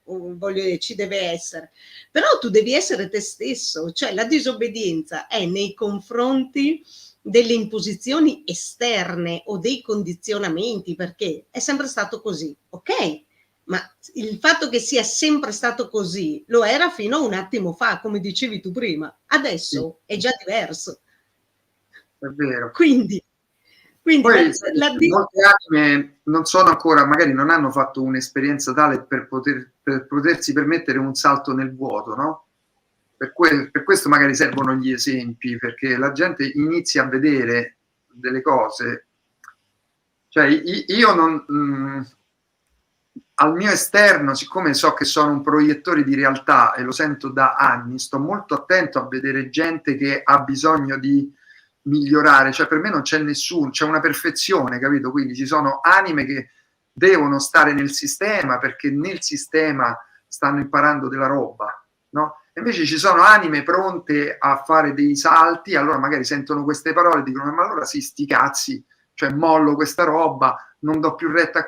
voglio dire, ci deve essere, però tu devi essere te stesso, cioè la disobbedienza è nei confronti delle imposizioni esterne o dei condizionamenti, perché è sempre stato così, ok? Ma il fatto che sia sempre stato così lo era fino a un attimo fa, come dicevi tu prima, adesso sì. È già diverso. È vero. Quindi poi molte anime non sono ancora, magari non hanno fatto un'esperienza tale per potersi permettere un salto nel vuoto, no? Per questo magari servono gli esempi, perché la gente inizia a vedere delle cose. Cioè io non... al mio esterno, siccome so che sono un proiettore di realtà e lo sento da anni, sto molto attento a vedere gente che ha bisogno di migliorare, cioè per me non c'è nessuno, c'è una perfezione, capito? Quindi ci sono anime che devono stare nel sistema perché nel sistema stanno imparando della roba, no? E invece ci sono anime pronte a fare dei salti, allora magari sentono queste parole e dicono ma allora sì, sti cazzi, cioè mollo questa roba, non do più retta a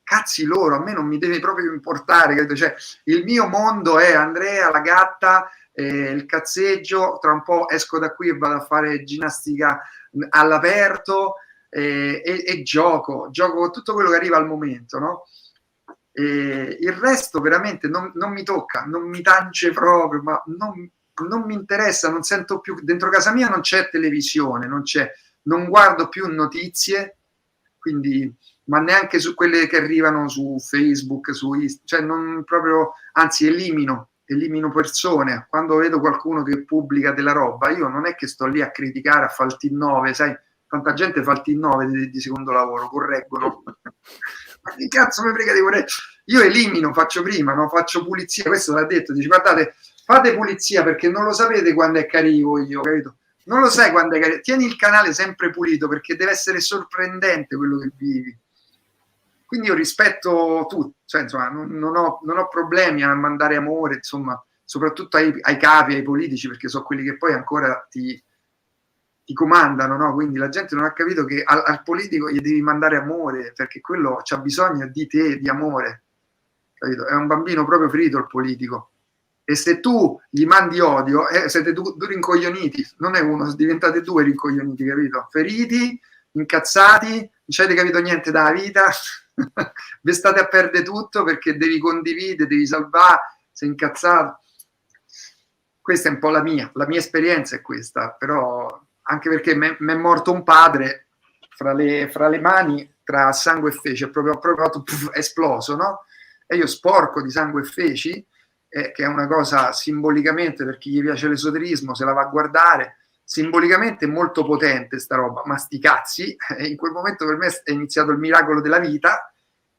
cazzi loro, a me non mi deve proprio importare, capito? Cioè il mio mondo è Andrea, la gatta, il cazzeggio, tra un po' esco da qui e vado a fare ginnastica all'aperto, e gioco tutto quello che arriva al momento, no? E il resto veramente non mi tocca, non mi tange proprio, ma non mi interessa, non sento più, dentro casa mia non c'è televisione, non guardo più notizie, quindi, ma neanche su quelle che arrivano su Facebook, cioè non proprio, anzi elimino persone. Quando vedo qualcuno che pubblica della roba, io non è che sto lì a criticare, a fare il T9, sai, tanta gente fa il T9 di secondo lavoro, correggono. Ma che cazzo mi frega di correggere? Io elimino, faccio prima, no? Faccio pulizia, questo l'ha detto, dice guardate, fate pulizia perché non lo sapete quando è carico io, capito? Non lo sai quando è carico, tieni il canale sempre pulito perché deve essere sorprendente quello che vivi. Quindi io rispetto tutto, cioè, insomma, non ho problemi a mandare amore, insomma, soprattutto ai capi, ai politici, perché sono quelli che poi ancora ti comandano, no? Quindi la gente non ha capito che al politico gli devi mandare amore, perché quello c'ha bisogno di te, di amore, capito? È un bambino proprio ferito il politico. E se tu gli mandi odio, siete due rincoglioniti, non è uno, diventate due rincoglioniti, capito? Feriti, incazzati, non avete capito niente dalla vita, vi state a perdere tutto perché devi condividere, devi salvare, sei incazzato. Questa è un po' la mia esperienza è questa, però anche perché mi è morto un padre fra le mani, tra sangue e feci, è proprio esploso, no? E io sporco di sangue e feci, che è una cosa simbolicamente, per chi gli piace l'esoterismo, se la va a guardare, simbolicamente molto potente sta roba, ma sti cazzi, e in quel momento per me è iniziato il miracolo della vita,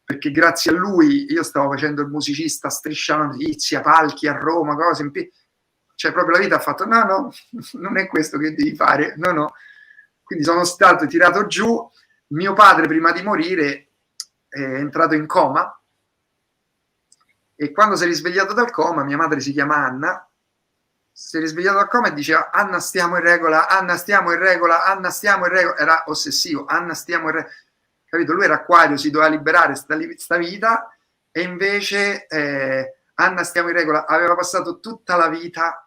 perché grazie a lui io stavo facendo il musicista, Striscia Notizia, palchi a Roma, cose, cioè proprio la vita ha fatto no, non è questo che devi fare, no. Quindi sono stato tirato giù. Mio padre prima di morire è entrato in coma e quando si è risvegliato dal coma, mia madre si chiama Anna, si è risvegliato dal coma e diceva Anna stiamo in regola, Anna stiamo in regola, Anna stiamo in regola, era ossessivo, Anna stiamo in regola, capito? Lui era acquario, si doveva liberare sta vita e invece Anna stiamo in regola, aveva passato tutta la vita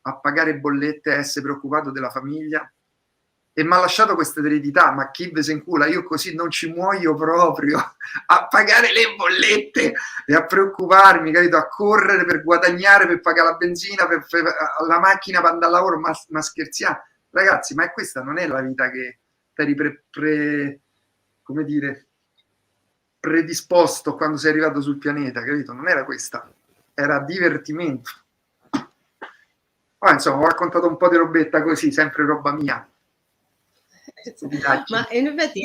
a pagare bollette, a essere preoccupato della famiglia e mi ha lasciato questa eredità, ma chi ve se incula, io così non ci muoio proprio a pagare le bollette e a preoccuparmi, capito? A correre per guadagnare, per pagare la benzina, per la macchina per andare al lavoro, ma scherziamo, ragazzi, ma questa non è la vita che eri come dire, predisposto quando sei arrivato sul pianeta, capito? Non era questa, era divertimento. Insomma, ho raccontato un po' di robetta così, sempre roba mia. Ma in effetti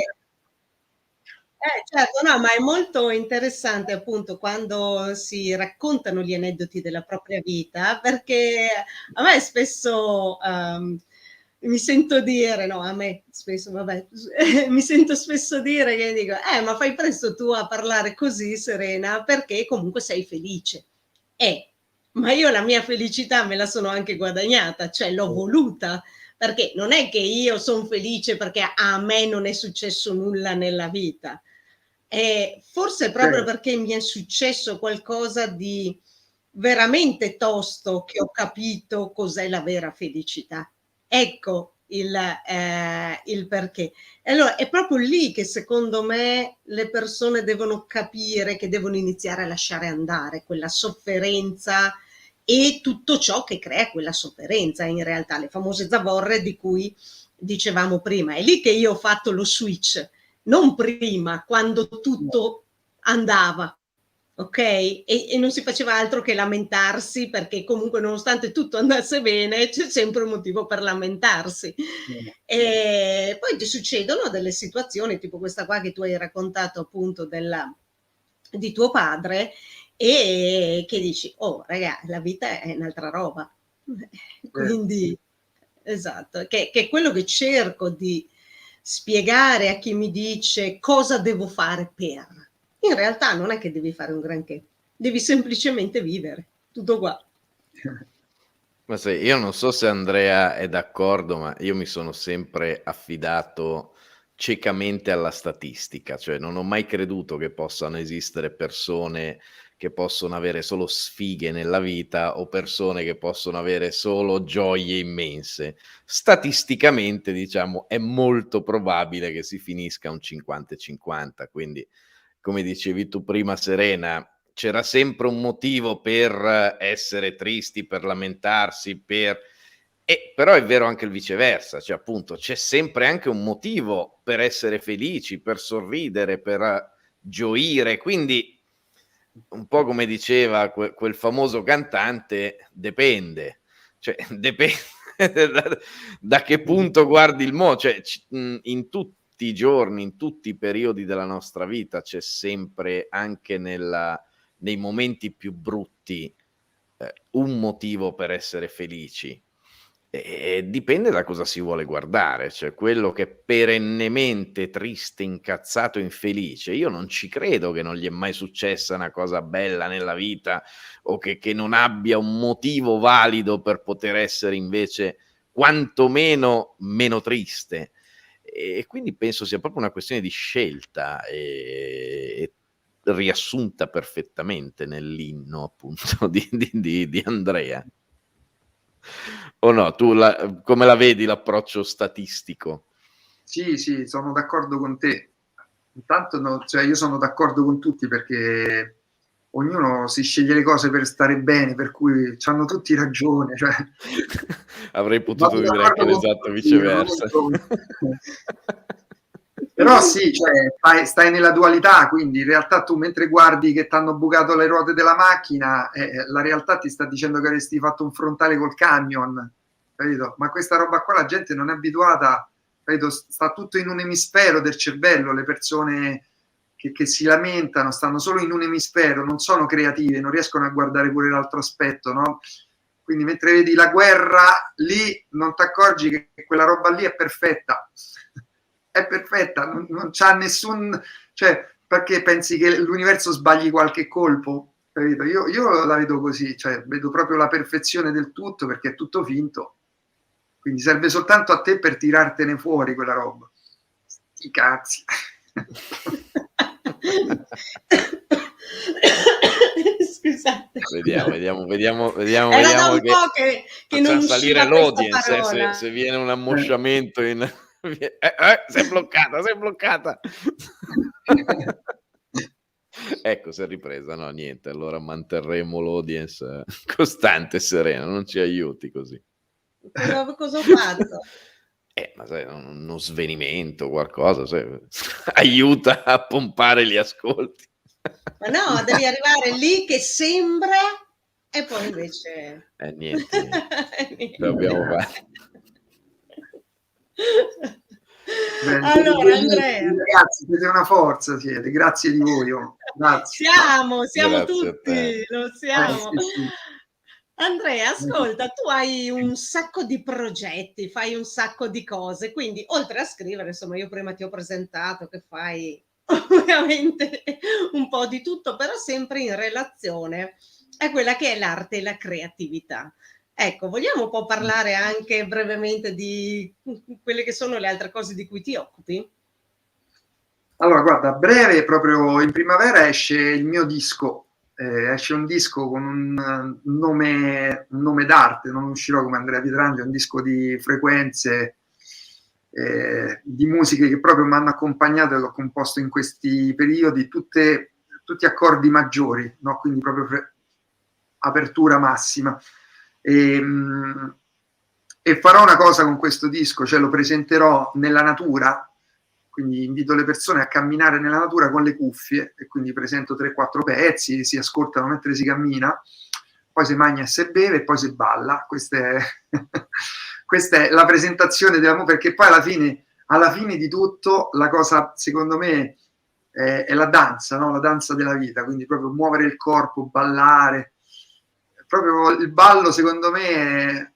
certo, no, ma è molto interessante appunto quando si raccontano gli aneddoti della propria vita, perché a me spesso mi sento dire, no, a me spesso, vabbè, mi sento spesso dire che dico, ma fai presto tu a parlare così, Serena, perché comunque sei felice. Ma io la mia felicità me la sono anche guadagnata, cioè l'ho voluta, perché non è che io sono felice perché a me non è successo nulla nella vita. Forse proprio perché mi è successo qualcosa di veramente tosto che ho capito cos'è la vera felicità. Ecco il perché. Allora è proprio lì che secondo me le persone devono capire che devono iniziare a lasciare andare quella sofferenza e tutto ciò che crea quella sofferenza, in realtà le famose zavorre di cui dicevamo prima. È lì che io ho fatto lo switch, non prima, quando tutto andava, ok? E non si faceva altro che lamentarsi, perché comunque nonostante tutto andasse bene c'è sempre un motivo per lamentarsi. E poi ti succedono delle situazioni tipo questa qua che tu hai raccontato appunto di tuo padre, e che dici, oh raga, la vita è un'altra roba. Quindi esatto, che è quello che cerco di spiegare a chi mi dice cosa devo fare per. In realtà non è che devi fare un granché, devi semplicemente vivere, tutto qua. Ma sai, io non so se Andrea è d'accordo, ma io mi sono sempre affidato ciecamente alla statistica, cioè non ho mai creduto che possano esistere persone che possono avere solo sfighe nella vita o persone che possono avere solo gioie immense. Statisticamente, diciamo, è molto probabile che si finisca un 50-50, quindi come dicevi tu prima, Serena, c'era sempre un motivo per essere tristi, per lamentarsi, però è vero anche il viceversa, cioè appunto c'è sempre anche un motivo per essere felici, per sorridere, per gioire, quindi un po' come diceva quel famoso cantante, dipende, cioè dipende da che punto guardi il mondo, cioè in tutti i giorni, in tutti i periodi della nostra vita c'è sempre anche nei momenti più brutti un motivo per essere felici. E dipende da cosa si vuole guardare, cioè quello che è perennemente triste, incazzato, infelice, io non ci credo che non gli è mai successa una cosa bella nella vita o che non abbia un motivo valido per poter essere invece quantomeno meno triste. E quindi penso sia proprio una questione di scelta e riassunta perfettamente nell'inno appunto di Andrea. O no, tu come la vedi l'approccio statistico? Sì, sono d'accordo con te. Intanto cioè io sono d'accordo con tutti perché ognuno si sceglie le cose per stare bene, per cui hanno tutti ragione. Cioè, avrei potuto dire anche l'esatto viceversa. Però sì, cioè, stai nella dualità, quindi in realtà tu mentre guardi che ti hanno bucato le ruote della macchina, la realtà ti sta dicendo che avresti fatto un frontale col camion, capito? Ma questa roba qua la gente non è abituata, capito? Sta tutto in un emisfero del cervello, le persone che si lamentano stanno solo in un emisfero, non sono creative, non riescono a guardare pure l'altro aspetto, no? Quindi mentre vedi la guerra, lì non ti accorgi che quella roba lì è perfetta. È perfetta, non c'ha nessun... Cioè, perché pensi che l'universo sbagli qualche colpo? Capito? Io la vedo così, cioè vedo proprio la perfezione del tutto perché è tutto finto. Quindi serve soltanto a te per tirartene fuori quella roba. Sti cazzi. Scusate. Vediamo Era da un po' che non salire usciva l'audience, se viene un ammosciamento in... sei bloccata. Ecco, si è ripresa, no, niente, allora manterremo l'audience costante e serena, non ci aiuti così. Cosa ho fatto? Ma sai, uno svenimento, qualcosa, sai, aiuta a pompare gli ascolti. Ma no, devi arrivare lì che sembra e poi invece... niente. Dobbiamo fare. Allora, Andrea, ragazzi, siete una forza, siete, grazie di voi. Grazie. Siamo Grazie tutti, lo siamo. Sì. Andrea, ascolta, tu hai un sacco di progetti, fai un sacco di cose, quindi oltre a scrivere, insomma, io prima ti ho presentato che fai ovviamente un po' di tutto, però sempre in relazione a quella che è l'arte e la creatività. Ecco, vogliamo un po' parlare anche brevemente di quelle che sono le altre cose di cui ti occupi? Allora, guarda, a breve, proprio in primavera, esce il mio disco. Esce un disco con un nome d'arte, non uscirò come Andrea Pietrangeli, è un disco di frequenze, di musiche che proprio mi hanno accompagnato e l'ho composto in questi periodi, tutti accordi maggiori, no? Quindi proprio apertura massima. E farò una cosa con questo disco, cioè lo presenterò nella natura, quindi invito le persone a camminare nella natura con le cuffie e quindi presento 3-4 pezzi, si ascoltano mentre si cammina, poi si mangia e si beve e poi si balla. Questa è la presentazione della perché poi alla fine di tutto la cosa secondo me è la danza, no? La danza della vita, quindi proprio muovere il corpo, ballare. Proprio il ballo secondo me è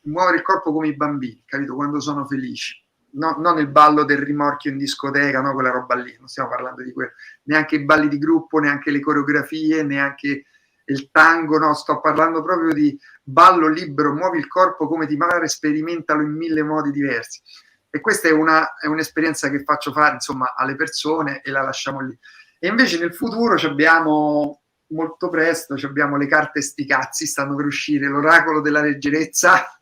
muovere il corpo come i bambini, capito? Quando sono felici. No, non il ballo del rimorchio in discoteca, no, quella roba lì, non stiamo parlando di quello, neanche i balli di gruppo, neanche le coreografie, neanche il tango, no, sto parlando proprio di ballo libero, muovi il corpo come ti pare, sperimentalo in 1000 modi diversi. E questa è un'esperienza che faccio fare, insomma, alle persone e la lasciamo lì. E invece nel futuro abbiamo molto presto abbiamo le carte sti cazzi, stanno per uscire, l'oracolo della leggerezza.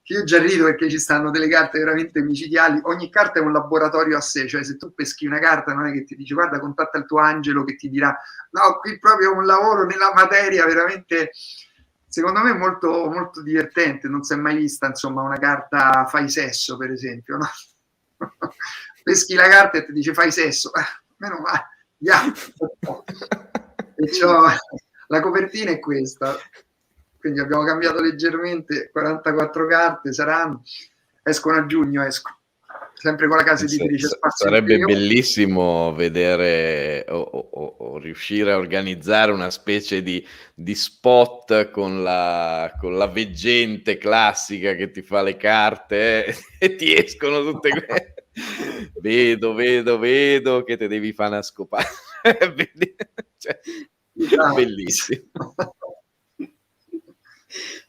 Io già rido perché ci stanno delle carte veramente micidiali, ogni carta è un laboratorio a sé, cioè se tu peschi una carta non è che ti dice guarda contatta il tuo angelo che ti dirà, no, qui proprio un lavoro nella materia veramente, secondo me molto, molto divertente, non si è mai vista insomma una carta fai sesso per esempio, no? Peschi la carta e ti dice fai sesso, meno male, yeah. E la copertina è questa. Quindi abbiamo cambiato leggermente, 44 carte saranno, escono a giugno, sempre con la casa editrice Spazio Sarebbe Imperio. bellissimo vedere o riuscire a organizzare una specie di spot con la veggente classica che ti fa le carte e ti escono tutte quelle. vedo che te devi fare una scopata. Cioè, bellissimo.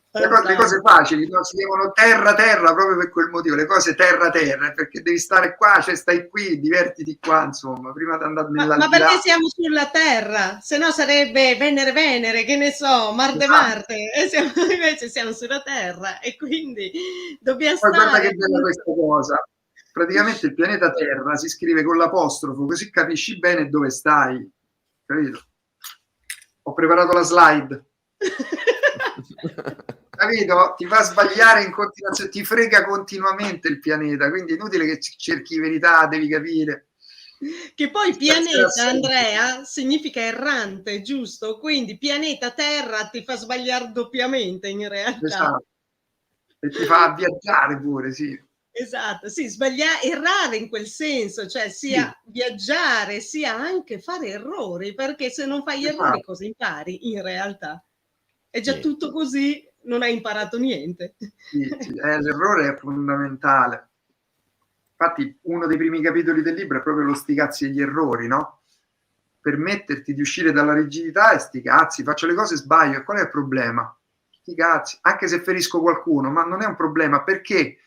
Le cose facili, no? Si chiamano terra proprio per quel motivo, le cose terra perché devi stare qua, cioè stai qui, divertiti qua, insomma, prima di andare ma perché siamo sulla terra, se no sarebbe Venere, che ne so, Marte, e invece siamo sulla terra e quindi dobbiamo stare. Guarda che bella questa cosa, praticamente il pianeta Terra si scrive con l'apostrofo, così capisci bene dove stai, capito? Ho preparato la slide. Capito? Ti fa sbagliare in continuazione, ti frega continuamente il pianeta, quindi è inutile che cerchi verità, devi capire. Che poi pianeta, Andrea, significa errante, giusto? Quindi pianeta Terra ti fa sbagliare doppiamente in realtà. Esatto. E ti fa viaggiare pure, sì. Esatto, sì, errare in quel senso, cioè sia viaggiare, sia anche fare errori, perché se non fai errori cosa impari in realtà? È già tutto così, non hai imparato niente. Sì, l'errore è fondamentale. Infatti uno dei primi capitoli del libro è proprio lo sti cazzi e gli errori, no? Permetterti di uscire dalla rigidità e sti cazzi, faccio le cose, sbaglio, qual è il problema? Sti cazzi, anche se ferisco qualcuno, ma non è un problema perché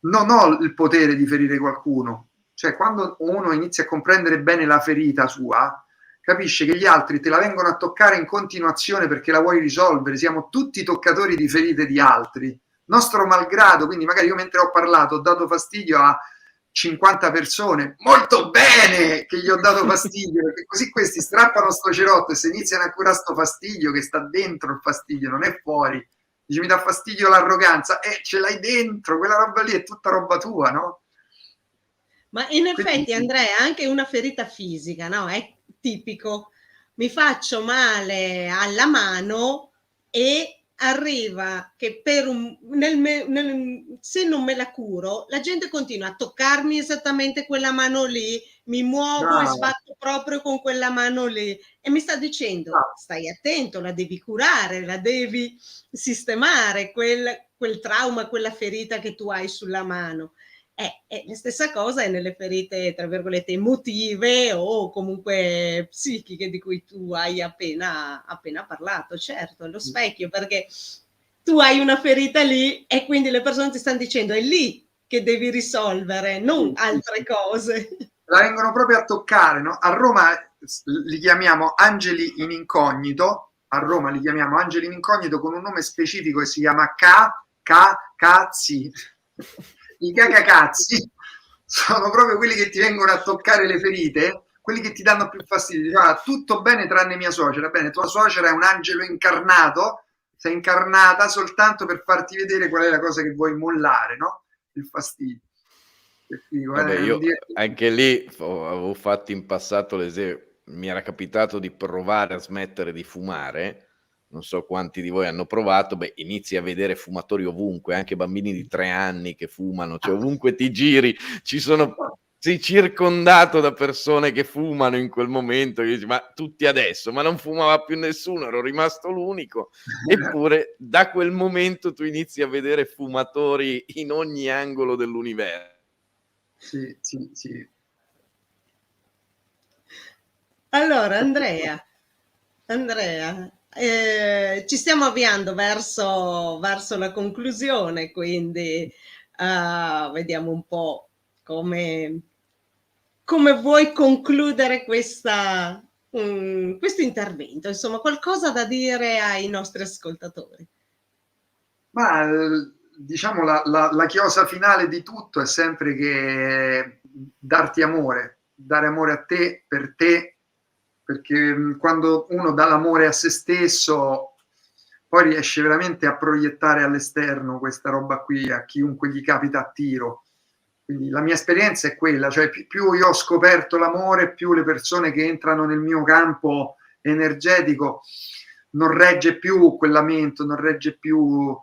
non ho il potere di ferire qualcuno. Cioè quando uno inizia a comprendere bene la ferita sua, capisce che gli altri te la vengono a toccare in continuazione perché la vuoi risolvere, siamo tutti toccatori di ferite di altri, nostro malgrado, quindi magari io mentre ho parlato ho dato fastidio a 50 persone, molto bene che gli ho dato fastidio, perché così questi strappano sto cerotto e se iniziano a curare sto fastidio che sta dentro il fastidio, non è fuori. Dice mi dà fastidio l'arroganza, ce l'hai dentro, quella roba lì è tutta roba tua, no? Ma in effetti, Andrea, anche una ferita fisica, no? È tipico. Mi faccio male alla mano e arriva che se non me la curo, la gente continua a toccarmi esattamente quella mano lì, mi muovo e sbatto proprio con quella mano lì e mi sta dicendo stai attento, la devi curare, la devi sistemare, quel trauma, quella ferita che tu hai sulla mano. La stessa cosa è nelle ferite, tra virgolette, emotive o comunque psichiche di cui tu hai appena parlato. Certo, è lo specchio, perché tu hai una ferita lì e quindi le persone ti stanno dicendo è lì che devi risolvere, non altre cose. La vengono proprio a toccare, no? A Roma li chiamiamo angeli in incognito, a Roma li chiamiamo angeli in incognito con un nome specifico che si chiama cazzi. I cacacazzi sono proprio quelli che ti vengono a toccare le ferite, quelli che ti danno più fastidio. Tutto bene tranne mia suocera. Bene, tua suocera è un angelo incarnato, sei incarnata soltanto per farti vedere qual è la cosa che vuoi mollare, no? Il fastidio. Vabbè, io anche lì avevo fatto in passato l'esempio, mi era capitato di provare a smettere di fumare. Non so quanti di voi hanno provato, inizi a vedere fumatori ovunque, anche bambini di 3 anni che fumano, cioè ovunque ti giri sei circondato da persone che fumano in quel momento, dici, ma tutti adesso, ma non fumava più nessuno, ero rimasto l'unico, eppure da quel momento tu inizi a vedere fumatori in ogni angolo dell'universo. Sì. Allora, Andrea, ci stiamo avviando verso la conclusione, quindi vediamo un po' come vuoi concludere questa questo intervento, insomma, qualcosa da dire ai nostri ascoltatori. Ma diciamo la chiosa finale di tutto è sempre che darti amore, dare amore a te, perché quando uno dà l'amore a se stesso, poi riesce veramente a proiettare all'esterno questa roba qui a chiunque gli capita a tiro. Quindi la mia esperienza è quella, cioè più io ho scoperto l'amore, più le persone che entrano nel mio campo energetico non regge più quel lamento, non regge più,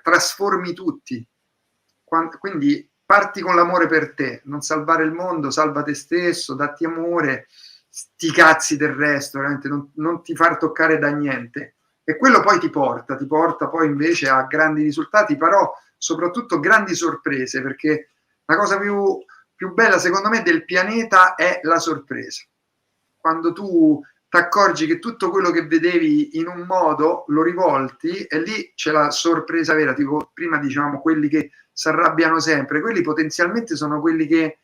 trasformi tutti. Quindi parti con l'amore per te, non salvare il mondo, salva te stesso, datti amore, sti cazzi del resto, veramente non ti far toccare da niente. E quello poi ti porta poi invece a grandi risultati, però soprattutto grandi sorprese, perché la cosa più bella secondo me del pianeta è la sorpresa. Quando tu ti accorgi che tutto quello che vedevi in un modo lo rivolti e lì c'è la sorpresa vera, tipo prima dicevamo quelli che si arrabbiano sempre, quelli potenzialmente sono quelli che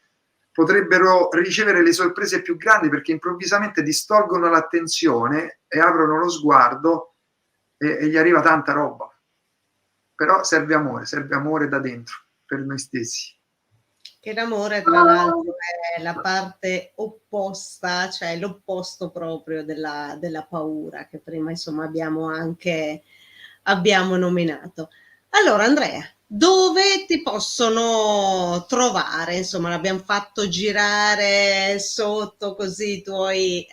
potrebbero ricevere le sorprese più grandi, perché improvvisamente distolgono l'attenzione e aprono lo sguardo e gli arriva tanta roba. Però serve amore da dentro, per noi stessi. Che l'amore, tra l'altro, è la parte opposta, cioè l'opposto proprio della paura, che prima insomma abbiamo nominato. Allora, Andrea, dove ti possono trovare? Insomma, l'abbiamo fatto girare sotto così i tuoi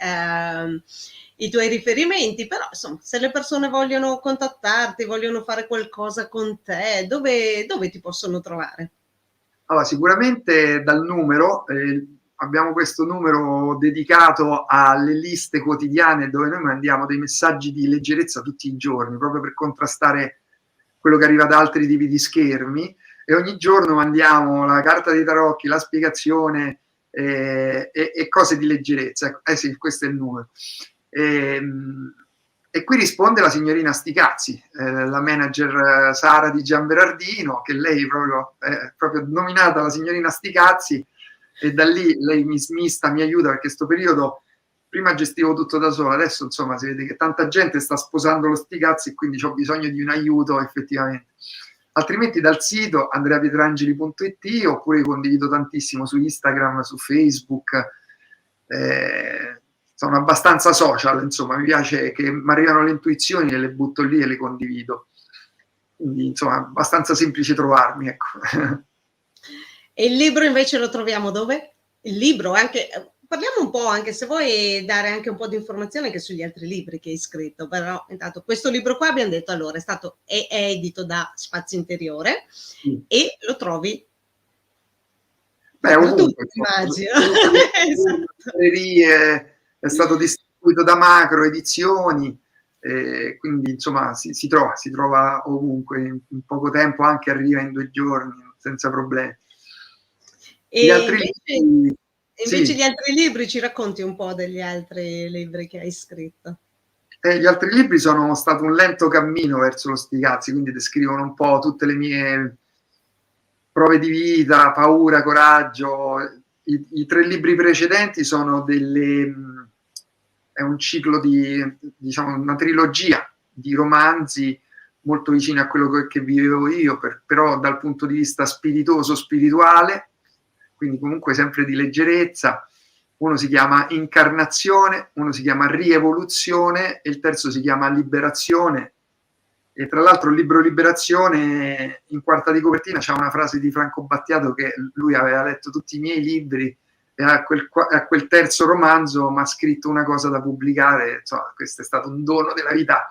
riferimenti, però insomma, se le persone vogliono contattarti, vogliono fare qualcosa con te, dove ti possono trovare? Allora, sicuramente dal numero, abbiamo questo numero dedicato alle liste quotidiane dove noi mandiamo dei messaggi di leggerezza tutti i giorni, proprio per contrastare quello che arriva da altri tipi di schermi, e ogni giorno mandiamo la carta dei tarocchi, la spiegazione e cose di leggerezza. Sì, questo è il numero. E qui risponde la signorina Sticazzi, la manager Sara di Gianberardino, che lei proprio nominata la signorina Sticazzi, e da lì lei mi smista, mi aiuta, perché sto periodo prima gestivo tutto da sola, adesso insomma si vede che tanta gente sta sposando lo Sticazzi e quindi ho bisogno di un aiuto effettivamente. Altrimenti dal sito andreapietrangeli.it, oppure condivido tantissimo su Instagram, su Facebook, sono abbastanza social, insomma, mi piace che mi arrivano le intuizioni e le butto lì e le condivido. Quindi, insomma, abbastanza semplice trovarmi, ecco. E il libro invece lo troviamo dove? Il libro, anche, parliamo un po', anche se vuoi dare anche un po' di informazione anche sugli altri libri che hai scritto, però intanto questo libro qua abbiamo detto, allora, è edito da Spazio Interiore, e lo trovi ovunque, immagino. Esatto. È stato distribuito da Macro Edizioni, quindi insomma si trova ovunque, in poco tempo anche arriva in 2 giorni senza problemi. E invece gli altri libri, ci racconti un po' degli altri libri che hai scritto? Gli altri libri sono stato un lento cammino verso lo Sticazzi, quindi descrivono un po' tutte le mie prove di vita, paura, coraggio. I 3 libri precedenti sono è un ciclo diciamo, una trilogia di romanzi molto vicini a quello che vivevo io, però dal punto di vista spiritoso, spirituale, quindi comunque sempre di leggerezza. Uno si chiama Incarnazione, uno si chiama Rievoluzione e il terzo si chiama Liberazione. E tra l'altro il libro Liberazione, in quarta di copertina c'è una frase di Franco Battiato, che lui aveva letto tutti i miei libri e a quel terzo romanzo mi ha scritto una cosa da pubblicare. Insomma, questo è stato un dono della vita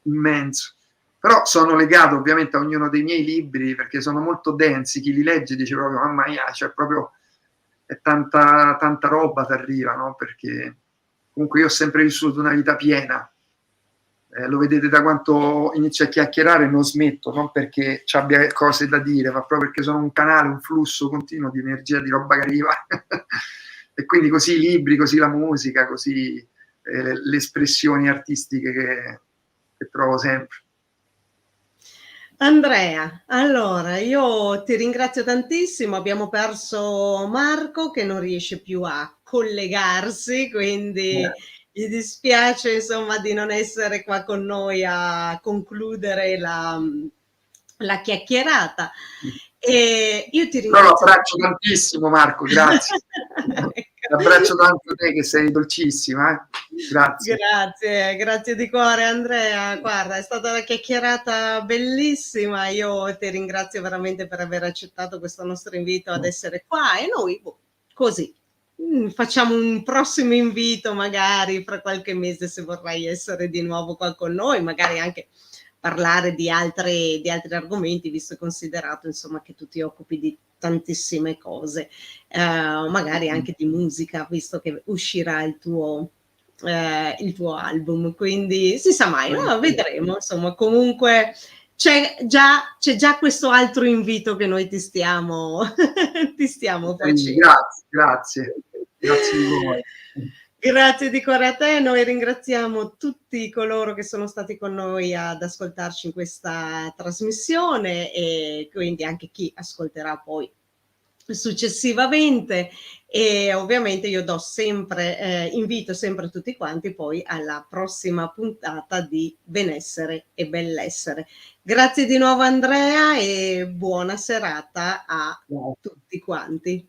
immenso. Però sono legato ovviamente a ognuno dei miei libri, perché sono molto densi. Chi li legge dice proprio, mamma mia, cioè proprio è tanta roba ti arriva, no? Perché comunque io ho sempre vissuto una vita piena. Lo vedete da quanto inizio a chiacchierare, non smetto, non perché ci abbia cose da dire, ma proprio perché sono un canale, un flusso continuo di energia, di roba che arriva. E quindi così i libri, così la musica, così le espressioni artistiche che trovo sempre. Andrea, allora io ti ringrazio tantissimo, abbiamo perso Marco che non riesce più a collegarsi, quindi gli dispiace insomma di non essere qua con noi a concludere la chiacchierata. E io ti ringrazio. Però lo abbraccio tantissimo, Marco, grazie. Ecco. Abbraccio tanto te che sei dolcissima. Grazie. Grazie di cuore Andrea, guarda, è stata una chiacchierata bellissima, io ti ringrazio veramente per aver accettato questo nostro invito ad essere qua e noi così facciamo un prossimo invito magari fra qualche mese se vorrai essere di nuovo qua con noi, magari anche parlare di altri argomenti, visto e considerato insomma che tu ti occupi di tantissime cose, magari anche di musica, visto che uscirà il tuo album, quindi si sa mai, no? Vedremo, insomma, comunque c'è già questo altro invito che noi ti stiamo facendo. Grazie di voi. Grazie di cuore a te, noi ringraziamo tutti coloro che sono stati con noi ad ascoltarci in questa trasmissione e quindi anche chi ascolterà poi successivamente, e ovviamente io invito sempre tutti quanti poi alla prossima puntata di Benessere e Bellessere. Grazie di nuovo Andrea e buona serata a tutti quanti.